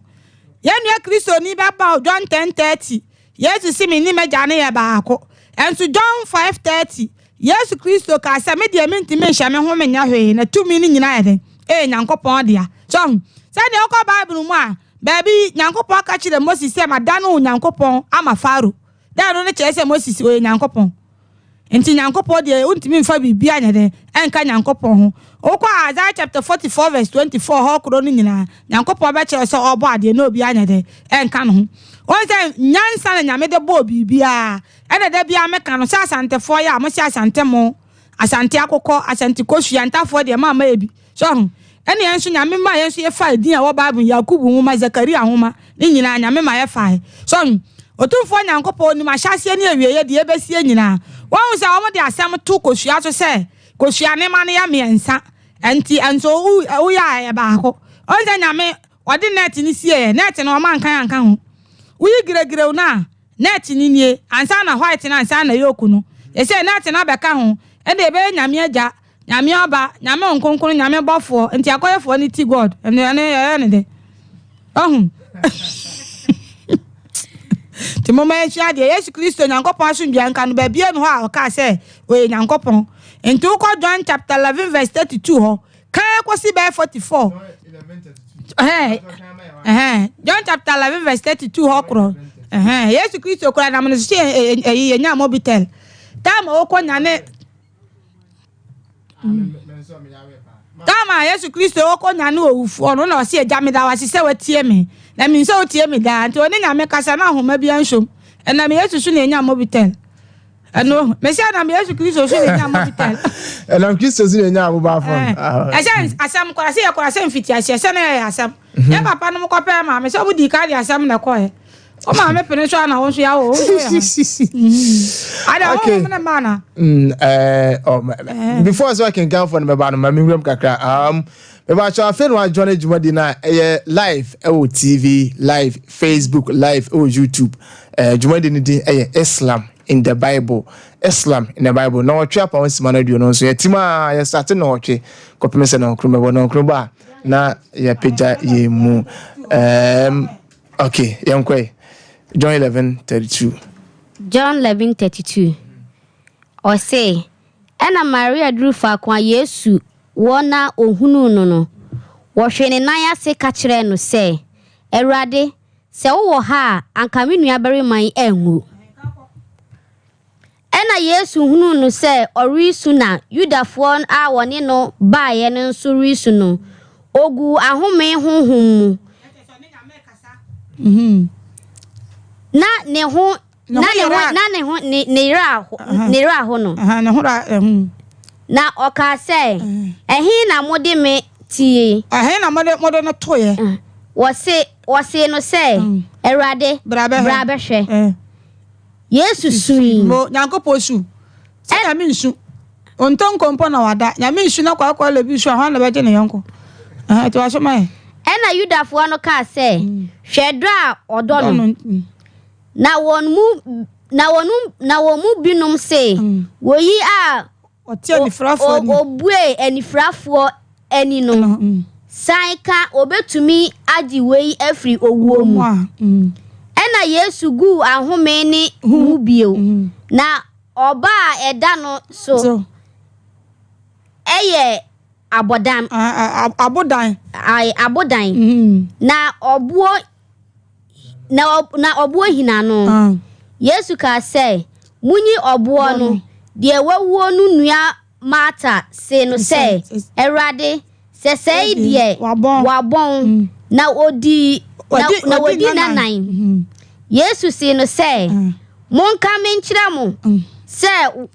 yenua Kristo ni baba John 10:30 Yesu si mi ni meja ne ye baako entu John 5:30 Yesu Kristo ka se me de menti me hya me ho menya hwe na tumi ni nyina yede nyankopon dia so se de ukọ Bible mu a baby nyankopon ka kire Moses se madano nyankopon ama Faro da no ne kire se Moses o nyankopon enti nyankopɔn de untimi mfa bibia nyede enka nyankopɔn ho okwa Isaiah chapter 44 verse 24 ho kro no nyina nyankopɔn be kire so obo ade na obi anyede enka no ho onse nyansa na nyame de bo bibia ene da bia meka no sa asantefo ya mo si asantemo asante akokɔ asante kosua ntafo de ma ebi so ene enso nyame ma yenso ye fa din a wo Bible Yakubu homa Zakaria homa ni nyina nyame ma ye fa so otumfo nyankopɔn ni ma hyase ne awieye de ebesie nyina won se omo de asem to kosua so se kosua ne ma ne ya miensa enti enso wo ya e ba ko onse nyame ode net ni sie net no ma nkan anka ho wo yi giregire na net ni nie ansa na white na ansa na yoku no e se net na beka ho e de be nyame agya nyame oba nyame onkonkon nyame bofo enti akoyefo ni ti God ene de ti mama e chia de Yesu Kristo nyankopon asomdua nka no ba bia no ho a o ka se we nyankopon enti wo John chapter 11 verse 32 ho kan ko si be 44 John chapter 11 verse 32 ho kro Yesu Kristo kra na mo se enya mobitel tam o ko nyane Tama Yesu Kristo oko nyane owufu ono na o se agya me da wa se watie me na mi so tie me da nti oni nyame kasa na ahoma bia nsom na me Yesu so na enya mobitel ano me se na me Yesu Kristo so na enya mobitel na Kristo so na enya mobile phone asam kwara se ya kwara se mfiti ase se na ya asam ya papa no ko pe ma me so budi ka di asam na ko o ma me pene so na won so ya wo ada o me na mana before so I can count for me ba no ma me wurem kakra me ba cho afen wa join jumadi na live o TV live Facebook live o YouTube jumadi ni din Islam in the Bible na o twa pa won sima na duo no so yetima ya start na o twe kopeme se na okroma bo na okroma na ya peja ye mu okay yankwe John 11:32 or say ena Maria drew fa kwa Yesu wona ohunu no wo hwene nan ase ka kire no se Awurade se wo ha anka me nua bari man enwu ena Yesu hunu no se orisu na Yudafo a woni no baaye no nso risu no ogu ahome honhom na ne ho ne ra ho no ne ho ra na oka se ehin na mode me tie ehin na mode no toye wo se no se Awurade bra be hwe Yesu sui mo nyankopɔ su se na me nsu onton kompo na wada nya me nsu na kwa le bi su ahwa na be je ne yonko to aso mai ena Yudafo no ka se hwedo a odo no na won mu binum se woyi a otie ni frafo ni obue enifrafo eni no saika obetumi agi wei afri owuo mu ena Yesu gu ahome ni mu bio na oba eda no so eye abodan na obuo na obuo hina no Yesu ka se munyi obuo no de wawuo no nua Martha se no se Awurade se sei de wabon na odi na nan Yesu se no se monka menkyira mo se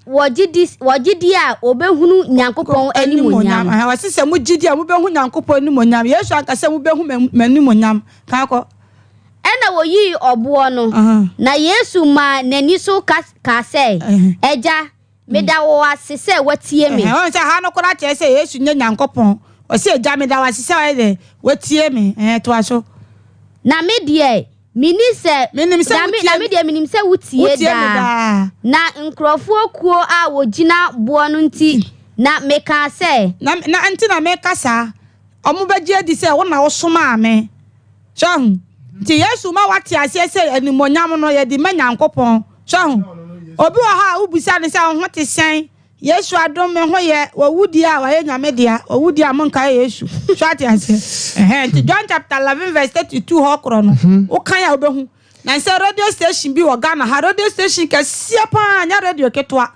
wogidi a obehunu Nyankopɔn animonyam wa se mugidi a mobehu Nyankopɔn animonyam Yesu aka se mobehu manimonyam ka ko ena woyi obuo no na Yesu ma nani so ka se eja meda wo asese watie me won se ha no kora che se Yesu nye Nyankopɔn o se eja meda wo asese watie me to aso na me de minim se wutie da na nkrofo kuo a wogina buo no nti na meka se na anti na meka sa omo beje di se wona wo soma ame so ti Yesu ma wate asese animonyam no ye di ma Nyankopɔn so obi wa ha ubusa ne se ho te sen Yesu adom me ho ye wawudi a wa ye nyame dia wawudi a monka Yesu so ate ase John chapter 11 verse 32 ho kro no wo kan ya obehu na se radio station bi wo Ghana ha radio station ka sia pa nya radio ketwa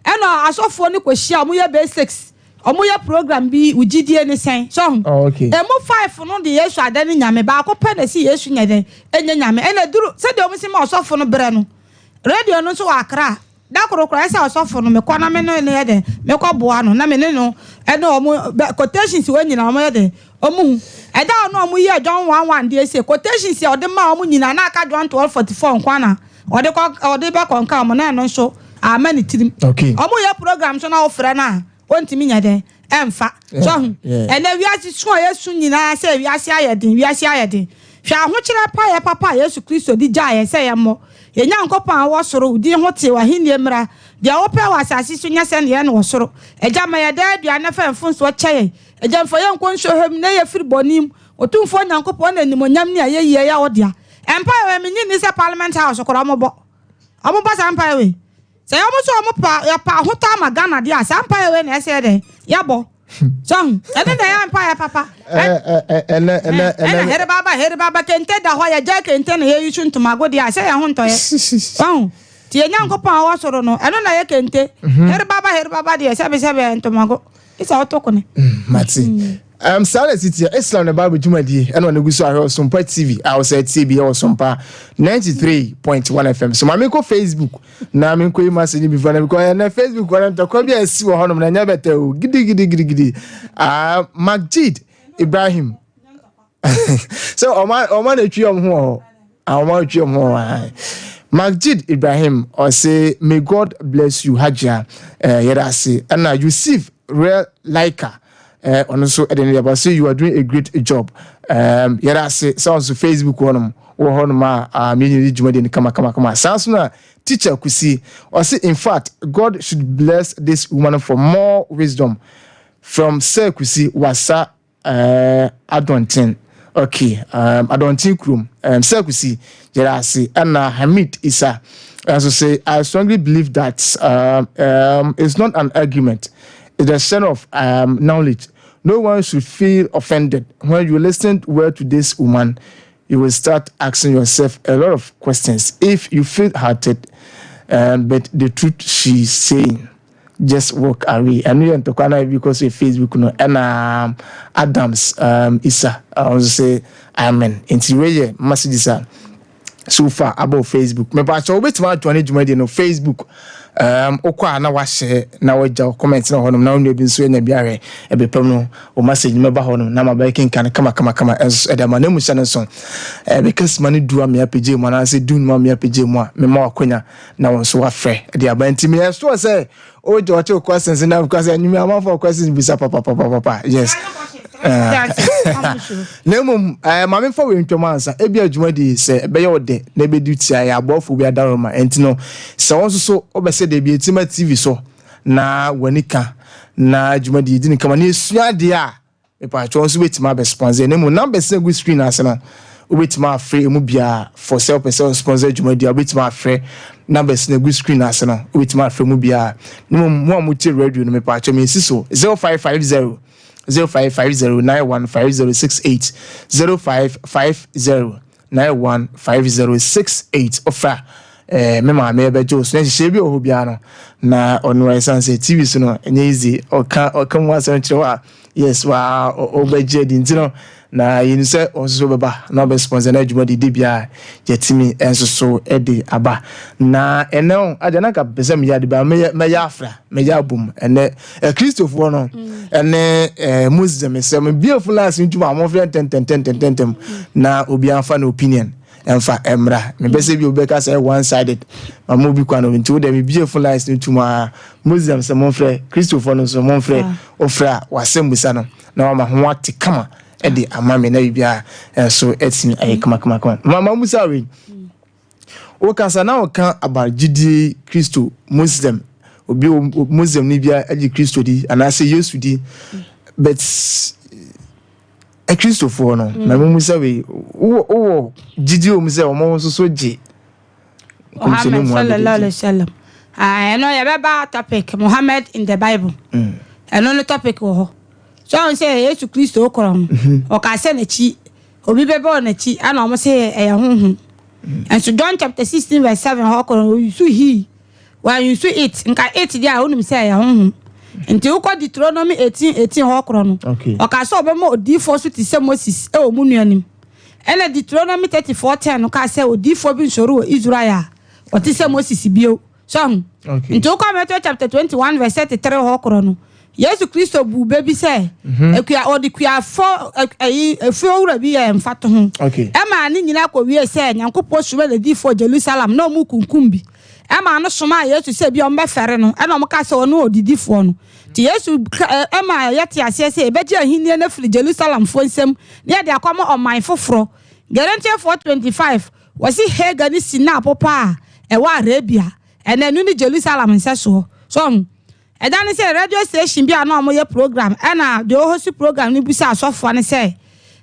ɛna asɔfoɔ ne kɔhyia ɔmo yɛ basics ɔmo yɛ program bi ugidie ne sɛn so okay emu 5 no de Yesu ada ne nyame baako pɛ na si Yesu nya den enye nyame ɛna duru sɛ de ɔmo si ma ɔsɔfo no brɛ no radio no so wɔ Accra da korokoro ɛsɛ ɔsɔfo no me kɔ na me no ne yɛ den me kɔ boa no na me ne no ɛna ɔmo quotations wɔ nyina ɔmo yɛ den ɔmo ɛda no ɔmo yɛ John 1:1 de ese quotations yɛ ɔde ma ɔmo nyina na aka John 12:44 nkwana ɔde bɛ kɔnka ɔmo na no so amani tirim okay ɔmo yɛ program so na ofrɛ na ontimi nya den emfa so ɛna wiase so Yesu nyina sɛ wiase ayɛden hwɛ ahokyerɛ pa yɛ papa Yesu Kristo di gya yɛ sɛ yɛ mmɔ yɛnya nkɔpɔn a wɔsoro di ho te wahenie mmra deɛ wopɛ wɔ asase so nya sɛ ne yɛ no wɔsoro agya ma yɛ da aduane fa mfonso kyɛ yɛ agya mfa yɛ nkɔ nso hem na yɛ firi bɔnim otumfo nyankopɔn na nimonyam ne ayɛ yie ya wɔdea empa yɛ menyi ni sɛ parliament house kora ɔmobɔ sa empa yɛ sɛ yɛ mo so ɔmo pa yɛ pa hota ma Ghana de a sa empa yɛ na ɛsɛ dɛ yɛbɔ so ɛne na yɛ empa yɛ papa ɛne here baba kente da hɔ yɛ gya kente na yɛ yusu ntomago de a sɛ yɛ ho ntɔyɛ ti yɛ nyankopɔn a wɔsoro no ɛno na yɛ kente here baba de sɛbɛ ntomago isa otoko ne mati Sale City Islam na Bible Jumadi and on the Gusu Sompa TV outside TV or Sompa 93.1 FM. So Mamiko Facebook na minko message before because na Facebook when to come here see honum na nya beto gidi Majid Ibrahim. So Oman etwi ho Majid Ibrahim or say may God bless you Hajia Yerasi and Yusuf Real Laika and also about say you are doing a great job. Yerasi sounds to Facebook on ma meaning Jumadi kama. Sounds na teacher could see or say in fact God should bless this woman for more wisdom from Sir Kusi Wasa Adontin. Okay, Adontin Krum Sir Kusi Yerasi and Hamid Isa. As I say, I strongly believe that it's not an argument. It's a sense of knowledge. No one should feel offended. When you listen well to this woman, you will start asking yourself a lot of questions. If you feel hurted, but the truth she's saying, just walk away. And we want to connect because of Facebook, no, and Adams Isa. I want to say amen. Until we messages are so far about Facebook. Me but so wait ma 20 Jumadi no Facebook. Okwa na wa share na wa ja comment na honum na onu bi nso nya biare e be pam no o message me ba honum na ma ba kin kan kama e da ma na mu sha nso because mani du am ya page mu na say du ma me page mu a me ma akonya na won so wa frɛ de abanti me so say o jo che questions na because anyumi am for questions bisa papa yes Nemum mame for we ntwamansa e bia Jumadi se be ye ode na be duty ya abofo bi adaroma entino se won so obese de bi etima TV so na wanika na Jumadi di ni kama na esua de a e pa cho so betima be sponsor nemu number se go screen asena obetima free emu bia for sale person sponsor Jumadi obetima free number se go screen asena obetima free mu bia nemu mo amuti radio no me pa cho me siso 0550 0550915068 0550915068 offer mema me be jo so nhye bi oho bia no na ono esanse TV so no enye easy oka mu asan chiwa yes wa obeje di ntino na yin se onso beba na be sponsor na Jumadi de bia yetimi enso so ede aba na ene adana ka pese me yade ba me ya afra me ya bum ene Christopher no ene Muslim se me beautiful as ntuma mo friend ten na obi anfa na opinion emfa emra me pese bi obeka say one sided mama obi kwa no nti dem beautiful as ntuma Muslim se mo friend Christopher no so mo friend ofra wasembusa no na ma ho ate kama edi amame na bibia so etimi ayi kama mama musa we o kansa na o kan abagidi Kristo Muslim obi Muslim ni bia edi Kristo di anase Yesu di but Kristo for no mama musa we o gidi o musa o mo so je Muhammad sallallahu alaihi wasallam I know ya baba topic Muhammad in the Bible no topic wo so on say Yesu Kristo okoro o ka se na chi obi bebe o na chi ana o mo say e honhom and so John chapter 16 verse 7 okoro you so he when you see it nka 8 dia onum say ya honhom nti ukọ Deuteronomy 18:18 ho kro no oka so obema odifo so ti se Moses e omunuanim ene Deuteronomy 34:10 no ka se odifo bi nsoro Israel o ti se Moses bio so nti ukọ Matthew chapter 21 verse 33 ho kro no Yesu Kristo bu bebi se ekua odikua fo efu owura bi ya mfato ho ma ni nyina ko wie se Nyankopɔ suma le difo Jerusalem na omu kunkum bi ma no soma Yesu se bi o mbefere no na o ka se ono odidifo no ti Yesu ma yete ase se ebeji ahinnie na firi Jerusalem fo nsem na de akoma oman foforo Galatians 4:25 wasi Hega ni sina popa wa Arabia enanu ni Jerusalem nseso so edane say radio station bia na omoye program na de host program ni busa asofo ne say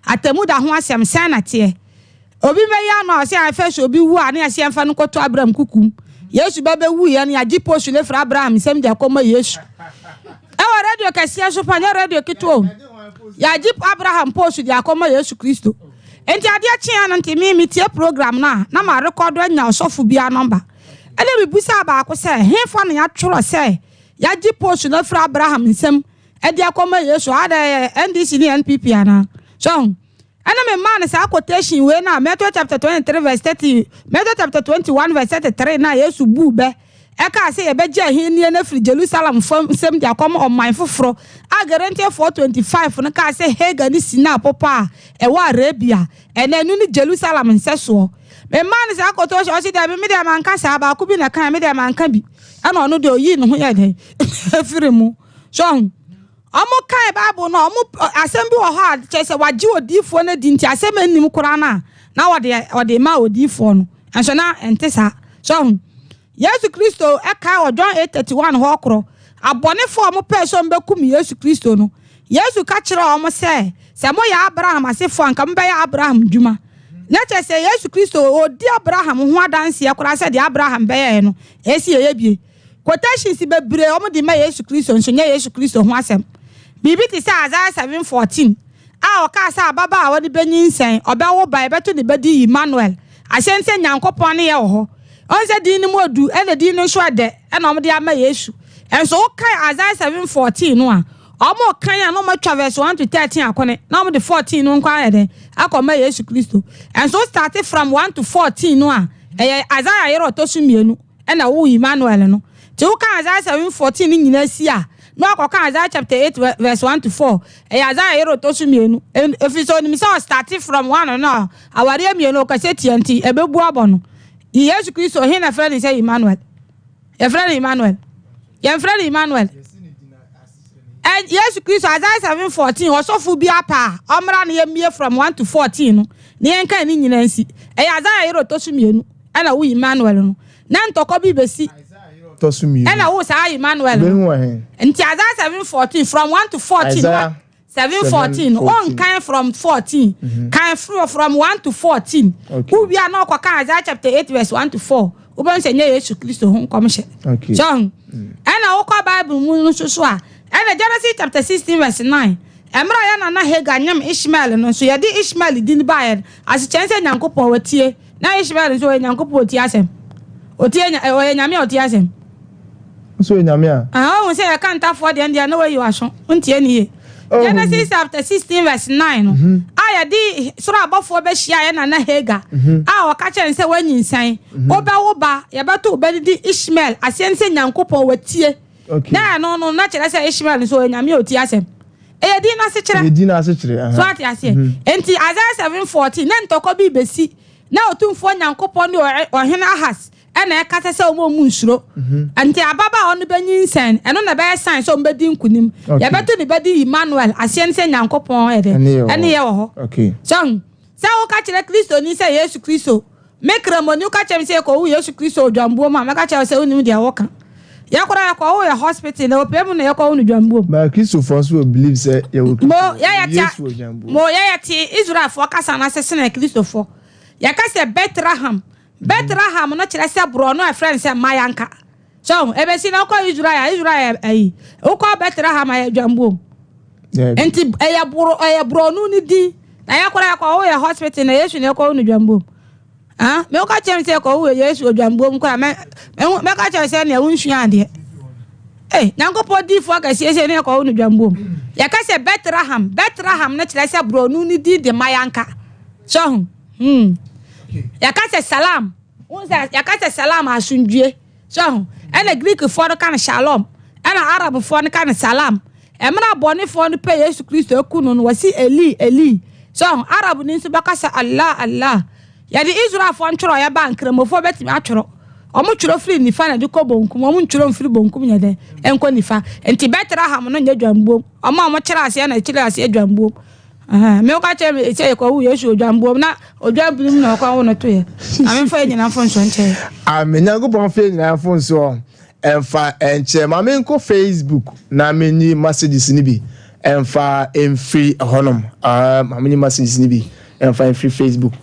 atemu da ho asem sen na te obi meya na o say afesh obi wu ani ase emfa no koto Abraham kukum Yesu bebe wu ye na agi post le fra Abraham sem de akoma Yesu ewa radio kasia so panya radio kito ya agi Abraham post de akoma Yesu Kristo enti ade achia no enti mi tie program na ma record anya osofo bia number ene bi busa ba ko say henfa na ya tworo say ya ji post na fra Abraham nsem e dia koma Yesu ada NDC ni NPP ana so ana me man sa quotation we na Matthew chapter 23 verse 30 Matthew chapter 21 verse 33 na Yesu bu be e ka se ye be je hinnie na fri Jerusalem fam nsem dia koma oman foforo Galatians 4:25 no ka se Hega ni sina popa e wa Arabia enanu ni Jerusalem nseso me man sa quotation o se dia me dia man ka sa ba ku bi na kan me dia man ka bi ana ono de oyi no ho ya de afirimu so omo kai Bible no omo asem bi wo ha chese waji odifo na di nti asem anim kura na wode ma odifo no enso na entesa so Yesu Kristo e kai o John 8:31 ho kro abone fo omo person be kum Yesu Kristo no Yesu ka kire omo se mo ya Abraham asefo anka mbe ya Abraham djuma na chese Yesu Kristo odi Abraham ho adanse e kura se de Abraham be ye no esi ye bie quotations bebre omo di ma Yesu Kristo nso nya Yesu Kristo ho asem bibi ti sa Isaiah 7:14 a o ka sa baba a woni benyinsen obewo ba beto ne bedi Emmanuel asense Nyankopon ne ye ho onse di ni modu ene di no so ade ena omo di ama Yesu enso o kan Isaiah 7:14 no a omo kan ya no matwa verse 1 to 13 akone na omo di 14 no nkwa ade akoma Yesu Kristo enso started from 1 to 14 no a Isaiah yero to sumienu ena wo Emmanuel no ti wo kan Isaiah 7:14 ni nyina si a no akoka Isaiah chapter 8 verse 1 to 4 Isaiah yero to sumienu efiso ni so starting from 1 no awari amienu ka se tianti ebebu abono Yesu Kristo he na friend say Emmanuel e friend Emmanuel ye friend Emmanuel Yesu Kristo Isaiah 7:14 osofu bi apa omra na yemie from 1 to 14 no ne enka ni nyina nsi Isaiah yero to sumienu ana wo Emmanuel no na ntoko bi besi ena wo sa Emmanuel nti Isaiah 7:14 from 1 to 14 7:14 on kind from 14 kind from 1 to 14 who we are not kwa Isaiah chapter 8 verse 1 to 4 uban se nya Yesu Kristo ho komhye so ena wo kwa Bible mu so a ena Genesis chapter 16 verse 9 emra ya na Hega nyam Ishmael no so ye di Ishmael din bae as chense Nyankopon watie na Ishmael so Nyankopon tie asem otie nyame otie asem so nyame a o se ya kanta for de ndia na we you aso untie ni Genesis chapter 16 verse 9 aya di soro abofo be hia ya na Hega a o ka kyen se wanyinsan oba wo ba ya beto oba di Ishmael asense Nyankopon watie na no na kire se Ishmael so nyame otie asem di na se kire so ati ase enti Isaiah 7:14 na ntoko bi besi na otumfo Nyankopon ni ohene Ahas ena ekata se omo nsuro anti ababa onu benyinsen eno na be sign so mbedi nkunim ya beto ni bedi Emmanuel asiense Nyankopon ene ye wo ho okay so o ka kire Kristo ni se Yesu Kristo mekremoni o ka kire se ko Yesu Kristo odwambo ma ka kire se onim de awoka ya kora ya ko ya hospital na opem na ya ko onu dwambo ma Kristo for so believe say ya wo mo ya ti Israel for kasa na se na Kristo for ya ka se Bethlehem no kire se bro no a friend se mayanka so ebe si na ko Israel ai o ko Bethlehem ya dwambo enti ya bro no ni di na ya kora ya ko ya hospital na Yesu na ko onu dwambo me o ka chem se ko wo Yesu odwambom kwa me ka chem se na wonhua ade nyankopɔ difo akɛseɛ sɛ ne yɛkɔ wo no dwambom yɛka sɛ Bethlehem no kyerɛ sɛ bronu no di de mayanka so yɛka sɛ salam yɛka sɛ salam asomdwie so ɛna Greekfoɔ no ka no shalom ɛna Arabfoɔ no ka no salam ɛmena bɔnefoɔ no pɛ Yesu Kristo aku no wɔsi Eli so Arab ni nso bɛka sɛ Allah yɛde Israelfoɔ ntwerɛ yɛba nkramofoɔ bɛtumi atwerɛ omu churo free nifa na de ko bonkum omu churo free bonkum nya de enko nifa enti Bethlehem no nya dwambom omu kyerɛ ase na kyerɛ ase dwambom me o ka kyerɛ me se ko wu Yesu dwambom na odwambom na ko wo no to ye ame fa nyina fo nso nkyɛ amenya go bon fa nyina fo nso emfa enche ma me nko Facebook na menyi messages ni bi emfa emfree honom ma menyi messages ni bi emfa emfree Facebook.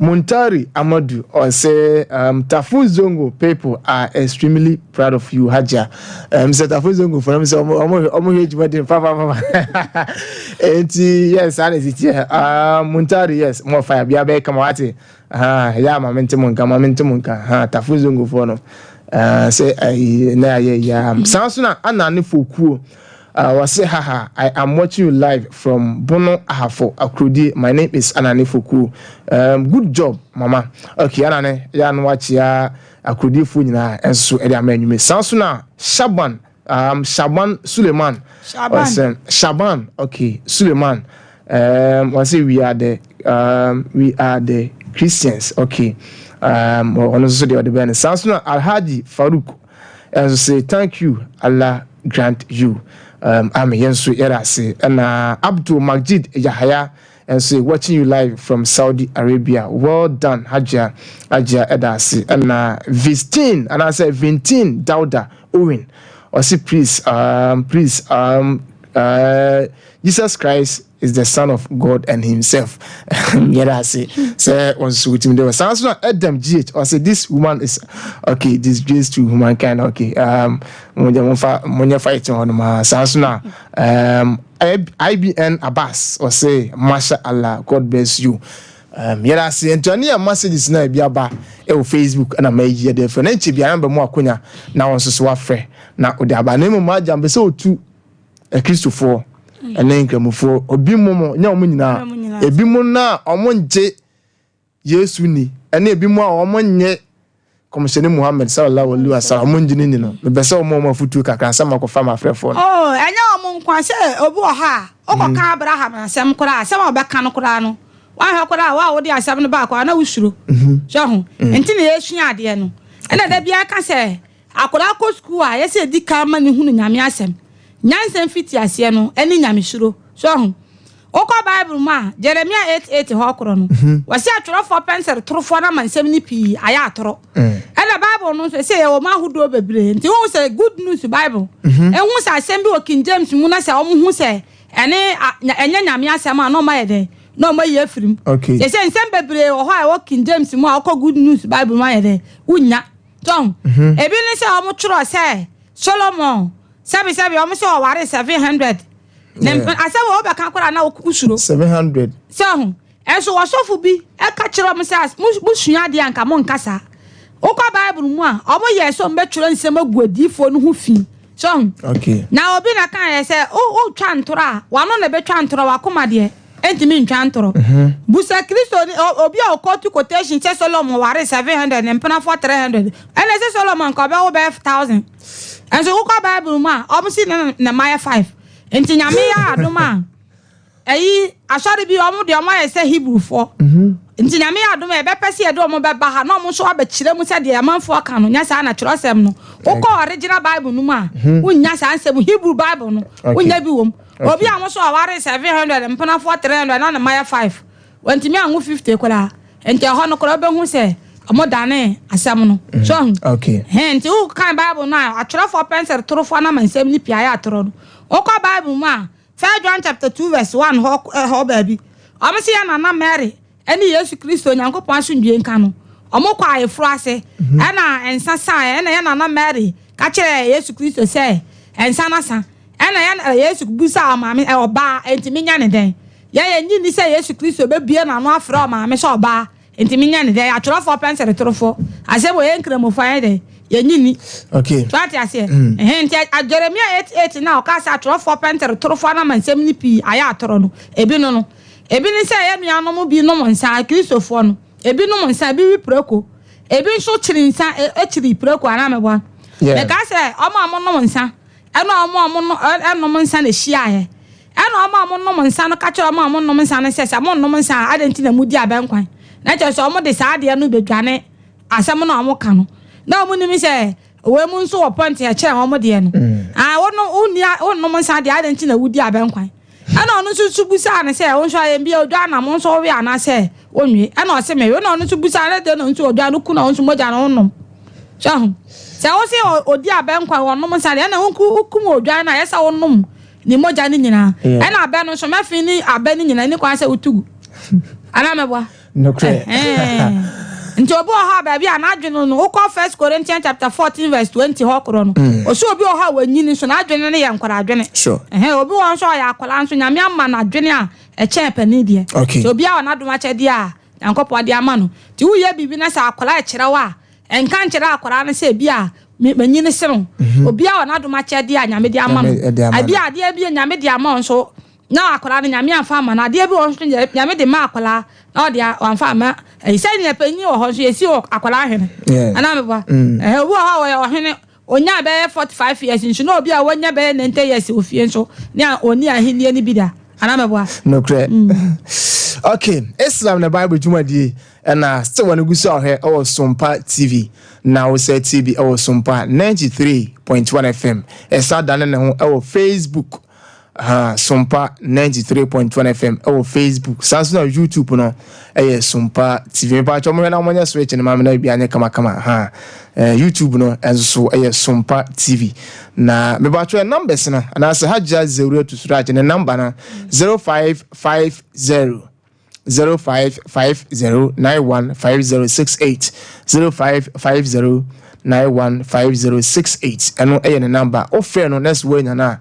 Muntari Amadu or say Tafu Zongo people are extremely proud of you, Haja. Mr. Tafu Zongo for him say omo hate wedding papa. Yes, I is it here. Muntari yes, more fire bia be kamawati. Ya mamentemunka. Tafu Zongo for no. Say na ya. Sansuna anani fokuo. Was say haha, I am watching you live from Bono Ahafo Akrudi. My name is Anani Foku. Good job, Mama. Okay, Anane, yan watch ya Akrudi Funina and so Edia menu. Sansuna Shaban, Shaban Suleiman. Shaban, okay, Suleiman. Was say we are the Christians, okay. Also the other band. Sansuna Alhaji Farouk. And say thank you, Allah grant you. I'm Yensu Erase and Abdul Majid Yahaya and say watching you live from Saudi Arabia. Well done, Haja Edasi and Vistin and I said Vintin Dauda Owen. Or say please Jesus Christ is the Son of God and Himself. Say on sweet him. There was sounds not Adam GH or say this woman is okay. This grace to humankind. Okay. When you're fighting on my sounds now. IBN Abbas or say Masha Allah. God bless you. Say Antonia messages na biaba Facebook and I may hear the financial be remember more kunya now on so wafre na ode abanemu maja mbese otu Christopher ene nkramufo obi momo nya omo nyina ebi mo na omo nje Yesu ni ene ebi mo a omo nye komishene Muhammad sallallahu alaihi wasallam omo njini ni no bese omo mafutu kakra sama ko fama frefo enya omo nkwa se obi oha okoka Abraham asem kora asem obeka no kora no wa hwe kora wa wo di asem no ba kwa na wusuro so ho enti na Yesu ade no ene da bia ka se akora ko school a yese di ka ma ni hunu nyame asem nyansem fiti ase no eni nyamesuro so ho okọ Bible ma Jeremiah 8:8 ho okoro no wase atworo for pencil torofo na mansem ni pi aya atoro ela Bible no so say o ma hudo bebre nti wo say good news Bible ehun say asem bi o King James mu na say o mu hu say ene enya nyame asem a no ma yede no ma ye firim say say nsem bebre o ho a wo King James mu a okọ good news Bible ma yede unya so ebi ni say o mu tworo say Solomon Sabi omo se o ware 700. Nem asawo obeka kwara na okusuro 700. So enso wosofu bi e ka kire omo se musua de anka mo nkasa. Okwa Bible mu a omo ye so mbetworo nsem aguadifo no ho fi. So okay. Na obi na kan ye se o twa ntoro a wano na betwa ntoro wakoma de entimi ntwa ntoro. Busa Kristo obi a okotu quotation se Solomon ware 700 nempena for 300. Ene se Solomon ko be wo be 1000. And so ukwa Bible ma omusi na Nehemiah 5 enti nyame ya adoma eyi asori bi omu de omo yese Hebrew 4 enti nyame ya adoma e be pese e do omo be ba ha na omo so abekire mu se de amanfo aka no nya sa na kyerosem no ukwa original Bible no ma unya sa ansem Hebrew Bible no unya bi wom obi a mo so aware 700 mpena 400 na Nehemiah 5 enti mi anwo 50 kola enti ho no kola be hu se omo dane asam no so okay enti u kan Bible na atworo for pencil torofo na mansem ni pia ya atoro no okwa Bible ma 1 John chapter 2 verse 1 ho baby omo se ya na Mary eni Yesu Kristo nyankopon asundue nka no omo kwa ayefro ase na ensa sa na ya na Mary ka kire Yesu Kristo se ensa na sa na ya Yesu busa amame oba enti menya ne den ya nyi ni se Yesu Kristo be bie na no afro amame so oba enti minya ne de atwerofo pensere torofo ase wo yenkremofo aye de yenyini okay twati ase enti Jeremia 8:8 na o ka sa atwerofo pensere torofo na mansem ni pi aya atoro no ebi no ebi ni se ye nuanom bi no monsa kristofo no ebi no monsa bi wi preko ebi nso chiri nsa echiri preko ana mebo me ka se omo no monsa eno omo no eno monsa na hia aye eno omo no monsa no ka che omo no monsa na se mo no monsa adenti na mudi abenkwan na che so omo de sa ade no bedwane asem no omo ka no na omo ni mi se we mu nso wo point ya che omo de no wono unia wono monsa de adenti na wudi abenkwan ana onu susu busa na se won so aye bia odwa na mo so we ana se onwe ana o se me we na onu susu busa na de no nso odwa no ku na onso moja na onnom chahu se wo se odi abenkwa wonnom monsa de ana hukum odwa na yesa onnom ni moja ni nyina ana abe no so mafi ni abe ni nyina ni kwa se utugu ana mebwa no cre nti obi oha ba bia na adwene no ukọ 1 Corinthians chapter 14 verse 20 ho koro no o so obi oha wanyini so na adwene ne ye nkwara adwene obi won so ya akwala nso nyame amma na adwene a eche pani de so obi a na doma che de a yankopo de ama no ti wo ye bibi na sa akwala e kire wa enka nkire akwara na se bia manyini se no obi a na doma che de a nyame de ama no abi ade bi nyame de ama nso na akwala na nyame amfa ama na ade bi won so nyame de ma akwala na ode amfa ama say ne penyi wo ho so yesi akwala hene ana meba wo ha wo hene onya be 45 years nso na obi a wonya be 90 years ofie nso na oni ahenie ni bida ana meba no cre okay Islam na Bible jumadi na still wan gusu ahwe o Sompa TV na wo say TV o Sompa 93.1 FM esa dane ne ho o Facebook Sompa 93.1 FM o Facebook sanso na YouTube no Sompa TV pa chomo na mo nya switch ni mamna bia nya kama YouTube no enso Sompa TV na me ba cho numbers na na se haja 0 to scratch ne number na 0550 0550915068 0550915068 eno ne number o fe no next way na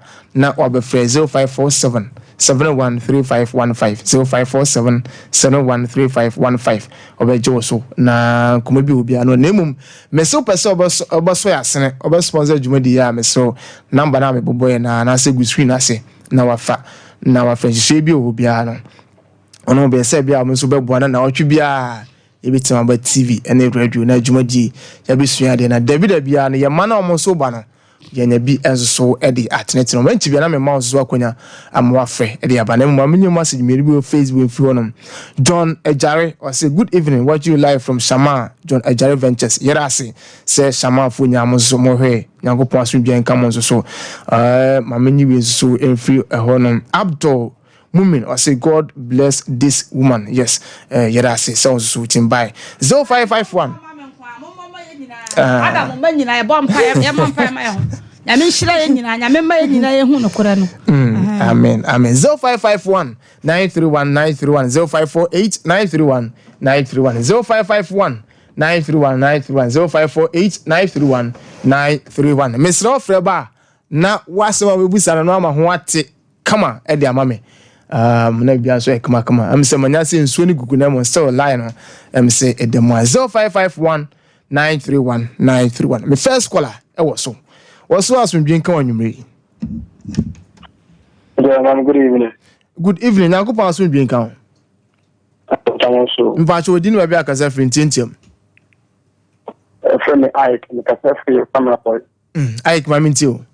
obe free 0547 713515 0547 713515 obejo so na kuma bi obi ano nemum meso pese oboso ya sene obo sponsor jumadi ya meso number na me boboye na se gu screen ase na wafa hye bi obi ano ono be se bia mo so beboa na otwe bia ebitima ba TV ene radio na jumadi ya besua de na David bia na ye mana omo so ba no ye nya bi enso so e de atenete no manchi bia na me ma so akonya amwa fe e de abana mu amenyu message me bi Facebook fi wonom John Ejare or say good evening watch you live from Shama John Ejare Ventures yerase say Shama fo nya mo so mo hwe nyankopon aso bia nka mo so mamenyu wi so enfri honom Abdul Mumin or say God bless this woman. Yes, yerase sounds so by 0551. Adam manyina e bompa e bompa ma yo. Ya me hira ye nyina, ya me ma ye nyina ye hu no kore no. Amen. 0551 931 0548 931 0551 931 0548 931 931. Mr. Freba na wasema webusa no ama ho ate kama e de amame. Na bia so kama am se manya se nsuo ni gugu na mo still line am se edemo 0551 931 931 me first caller e wo so asundwen kan onwumre good evening nanko pa asundwen kan mfacho odi no bia akasa frintentiam from Ike me kasa free camera point Ike mamintio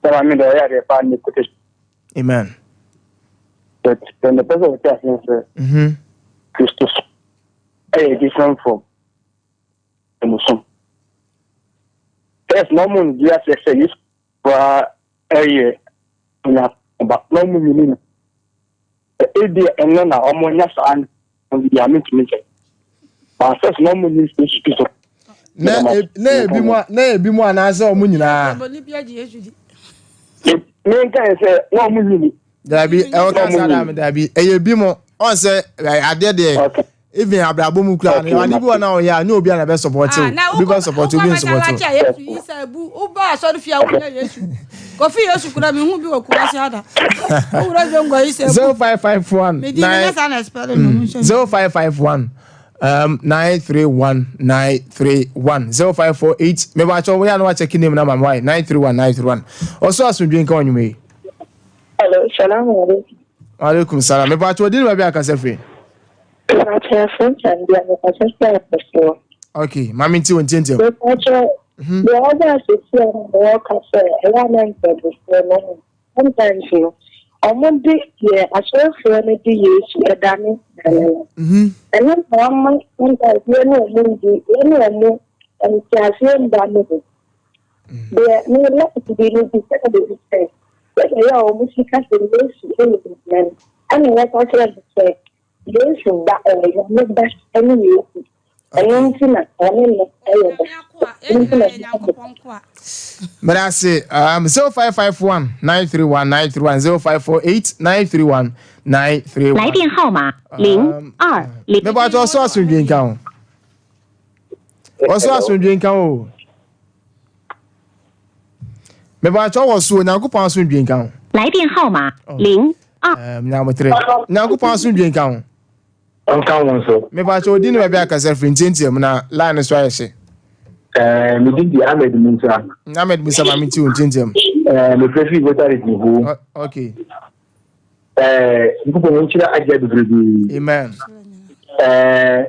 so I mean the pa ni quotation. Amen. But when the person was asking for Christus, a different from the Muslim. There's no moon, yes, yes, for a year, but no moon meaning. The idea and none are almost and the army to make it. But there's no moon is this. Na bi mo anaza omunyina. Me can say no money. Dabi e o ka sada me dabi e bi mo on say ade de even abrabo mu kura na ani bi wona o ya nya obi na be support you bi be support you bi support you Yesu isa bu u ba so fia wo na Yesu Kofi Yesu kura me hu bi wo kura si ada. Owura jongo yi se 0551 me di me sa na spell no 0551 931 931 0548 me ba cho we ya no check name na mama why 931 also asundwe nka onwume. Hello, salam alaikum. Alaikum salam. Me ba cho di ba bi akase free. Okay, mami nti won tente. The other is work as a element of the sometimes you almost the actual friend the use a damage. And then one time you know and calcium damage. There no lot to be the second mistake. But they are almost because the and what I said yes, that make that anyway. But I say 0551 931 931 0548 931 931. 来电号码02。没把做说顺便讲，我说顺便讲哦，没把做我说那个帮顺便讲。来电号码02。那么对，那个帮顺便讲。Me ba cho di no be akase frintentiam na line so ayese. Me di Ahmed Musa. Ahmed Musa ma mi ti ontentiam. Me prefi votary divu. Okay. Nko mo nchira aja bebrebe. Amen.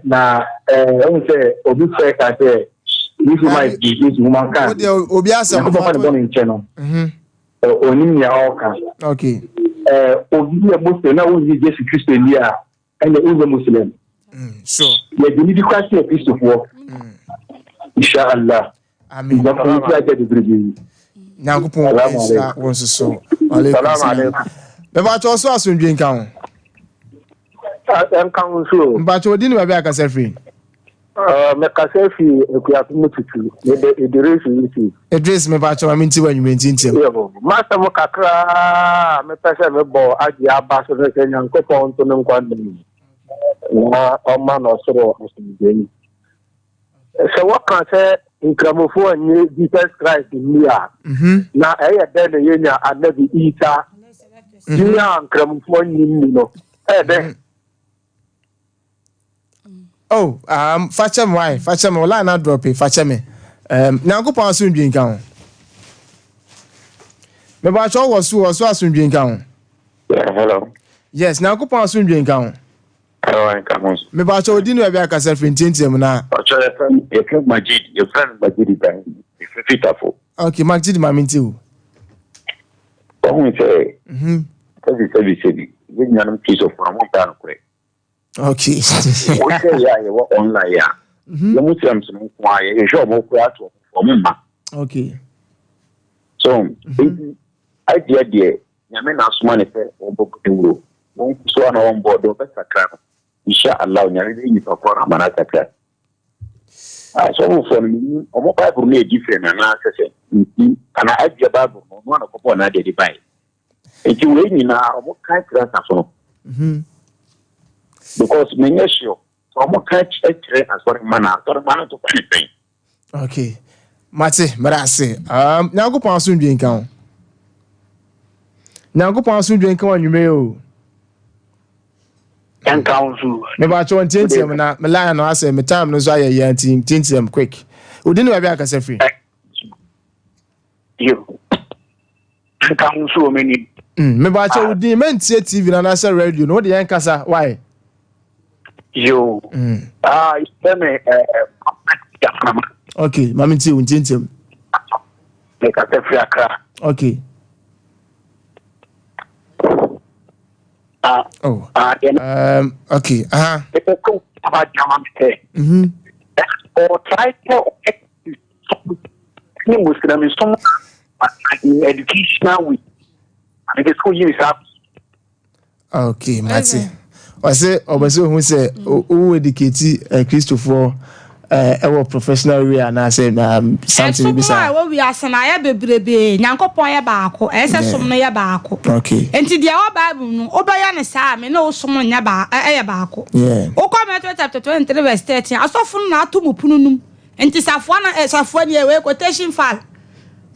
Na on say obi fe ka say if you might be this woman can. Obi asem ko fa don nche no. Onim ya oka. Okay. Obi ya Muslim na wo ji Jesus Christ elia. And the Uber Muslim. Sure. Yeah, the need to catch a piece of work. Inshallah. Amen. Now, go pon once so. Alaikum. Me ba cho so asundwe nkan ho. Nkan so. Ba cho di ni ba be akase free. Me kase free ekuya mututu. The race is. Address me ba cho ma minti wa nyumenti ntem. Master mo kakra me pese me bo agi aba so se nyanko pon to nkwan na ọma na ọsọrọ asọmdeni. So what can say nkramofo anyi Jesus Christ ni a na eye de na yenya anabi Isa ni a nkramofo anyi no de. Oh, fachem why? Fachem wala na drop e fachem. Nyankopon asundwe nkan ho. Me ba cho wo so asundwe nkan ho. Hello. Yes, nyankopon asundwe nkan ho. Me ba cho di no be akase frintentiam na. Your friend Majid Ibrahim. Fitafo. Okay, Majid ma minti o. Ohun say. Say. We nyanam piece of from one plan kure. Okay. What say ya you online ya. The Muslims no kwa ya show mo kwa to for mma. Okay. So, idea there, nyame na asuma ne pe oboku euro. Won so na on board do be sakra. Inshallah nyame dey ni for amana sakra. So for me, omo Bible na different na say. Ana idea Bible no na ko na dey buy. Enti we ni na omo kan class aso. Because me sure omo kan church as for man to pay. Okay. Mate, merase. Nyankopon asundwe nkan ho. Nyankopon asundwe nkan anwume o. Nkan so. Me ba cho ntentiam na me line no ase me time no so aye ya ntentiam quick. Odi no ba akase free. Yo. Nkan so many. Me ba cho odi mentie TV na na radio no de yan kasa why? Yo. It's me Okay, mami ti untintem. Like a free akra. Okay. Okay. It's a cool about German. Or try to Muslim is some educational with and the school years up. Okay, Mati. I say, who say, who educate Christopher our professional way and I say something be say we are sanaya bebrebe nyankopon ya baako ese som no ya baako okay enti dia wa bible no obaya ne saa me no som nya ba ya baako yeah o come chapter 23 verse 13 asofo na ato mu pununum enti safo na safo ne we quotation fall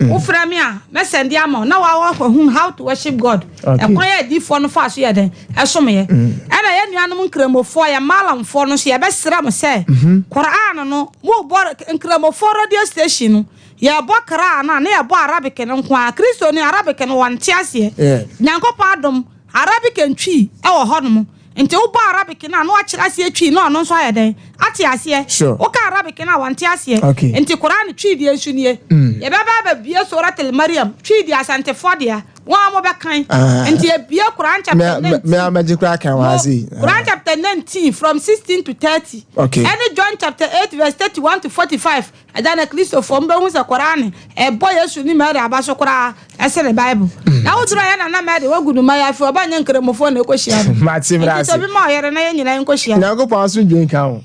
wo fra me a me send am na wa how to worship God e kwa ya di fo no fa so ye den e so me ye ana ye nuanom nkramofo ya malamfo no so ye be sra me se Quran no mo bo nkramofo radio station no ya bo Quran na ya bo Arabic no nko a Kristo ni Arabic no wante ase nyankopɔ adom Arabic ntwi e wo honom nti wo ba Arabic na no akira ase atwi no no so ayeden ate ase wo ka Arabic na wante ase nti Quran twi di ensu nie ye ba bie suratul Maryam twi di asante fodia wa mo be kan nti e bie Quran chapter 19 me amaji kra kan wa see Quran chapter 19 from 16 to 30 and John chapter 8 verse 31 to 45 adana Kristo fo mbe hu se Quran e boy Yesu ni Mary abaso kra ese the Bible na wo duro ya na Mary wagudu ma ya fi obanye nkremofo na ekohia no matimra so bi ma oyere na ye nyina enkohia na go pa so dwen kan o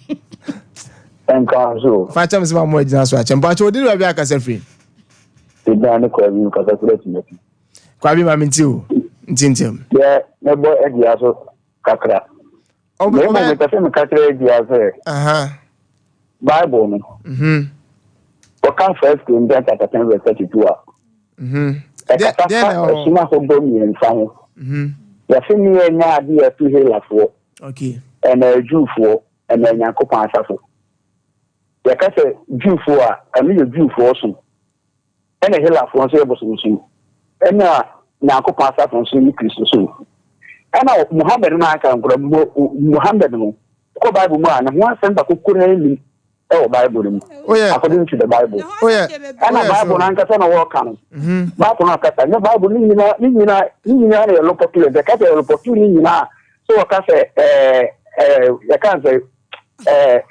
so fa cham se ma mo agina so acham pa cho odi ba bi akasa free idane ko bi ka ta kure ti kwa bi ma minti o ntintim ye ne bo edia so kakra o me ta se me kakra edia so Bible no o kan first in that chapter 10 verse 32 sima so bo mi nfa ho ya se mi enya ade ya tu helafo na Jewfo na Nyankopɔn asafo ya ka se Jewfo a ami ye Jewfo so na helafo so ye bo so na Nyankopɔn asafo so ni Kristo so na Muhammad na aka nkura Muhammad no ko Bible mu ana ho asem ba kokura ni e Bible mu according to the Bible ana Bible na nkasa na wo kan Bible na kasa na Bible ni nyina na lopotu de ka de lopotu ni nyina so ka se ya kan se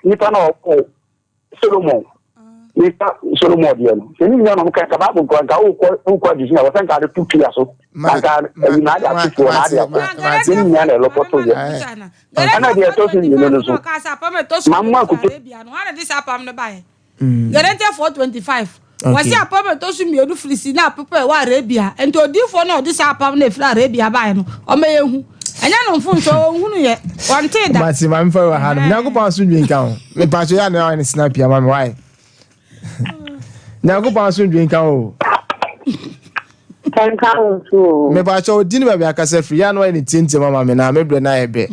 nipa na o Solomon nipa Solomon dia no se ni nyina no ka Bible ko ka o di na wo san ka de tutu ya so ka na dia tutu na dia ni nyina na lopotu ya ana dia to sin ni no so mamma ku no ana dis apam no bae guarantee 425 wasi apam to su mienu frisi na pepe wa Arabia enti odifo na dis apam na fra Arabia bae no o me yehu enya no mfu nso hunu ye wonte da mati ma mfa wa hanum Nyankopɔn so dwen kan me pa so ya na snap ya ma me why Nyankopɔn so dwen kan o kan so me pa so di ni ba bi akasa free ya no ni tinti mama me na me bre na ebe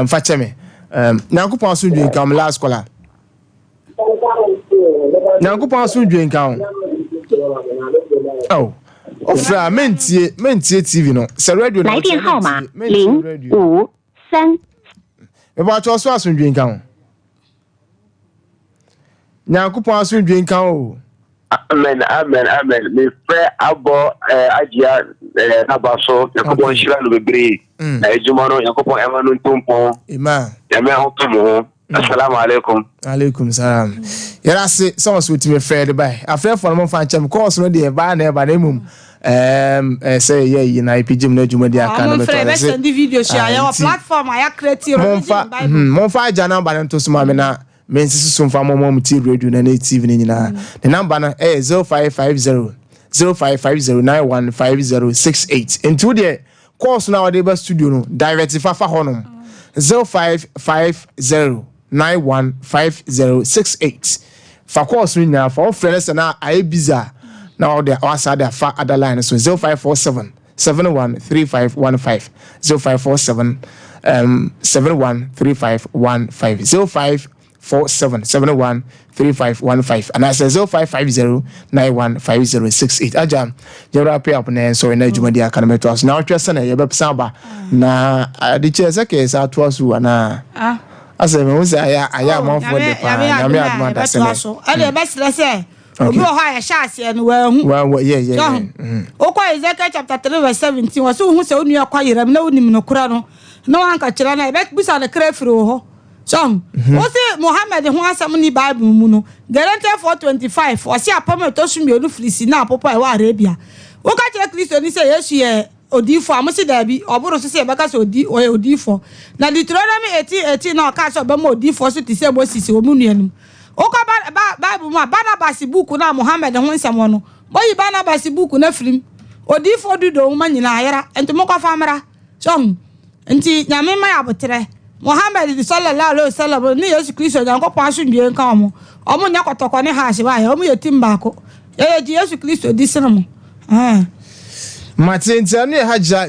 fache me Nyankopɔn so dwen kan last caller Nyankopɔn so dwen kan ofra mentie TV no se radio na 来电号码053me ba cho so aso dwen kan Nyankopɔn so dwen kan o Amen. Me pray abo agia abaso Yakobon shira no bebre na ejuma no Yakobon ema no ntompo amen ya me ho tomo assalamu alaikum alaikum salam yara se so ti me fair by afre for no fan chem course no de ba na mum say ye na ipjim na ejuma de aka na me to say the video share your platform I create mon fa jana ba nto so ma me na mensi so mfa mom ti radio na TV ni nyina the number na 0550 0550915068 into the course now the best studio no direct fafa honom 0550915068 fa course ni na for friends na ai biza now the outside fa other line so 0547 713515 0547 713515 0547713515 and I say 0550915068 ajam jera pay up na so na adwuma dia kana meto aso na otwese na ye bepsa ba na adi chese ke sa to aso na ase me unse aya manfo de pa na me aduma da se me ele be stress obi o ha ya sha ase no wa hu yeah o kwa Ezekiel chapter 3 verse 17 waso hu se onu akwa yiram na onim no kura no na wan ka kira na e be bisa na kra firi ho John, what's it Muhammad who has some Bible muno? Guarantee 425 or see a permit to show me a fleece now, Papa Arabia. What can Christian say? Yes, ye Odifo, I must say there be or Boros say because Odifo. Now Deuteronomy 18 now cast of Bemo Odifo to say what is Omunian. Oka Bible, my Barnabas book now Muhammad and one someone. Boy, Barnabas book na film. Odifo do the woman in Ira and to Moka Famara. John, and see Yamima Apotre. Muhammad sallallahu alaihi wasallam ni Yesu Kristo Nyankopɔn aso ndwen kan mo omo nya kotoko ne ha hye wa ya omo yetim baako ye Yesu Kristo di sene mo Martin, tell me, Haja.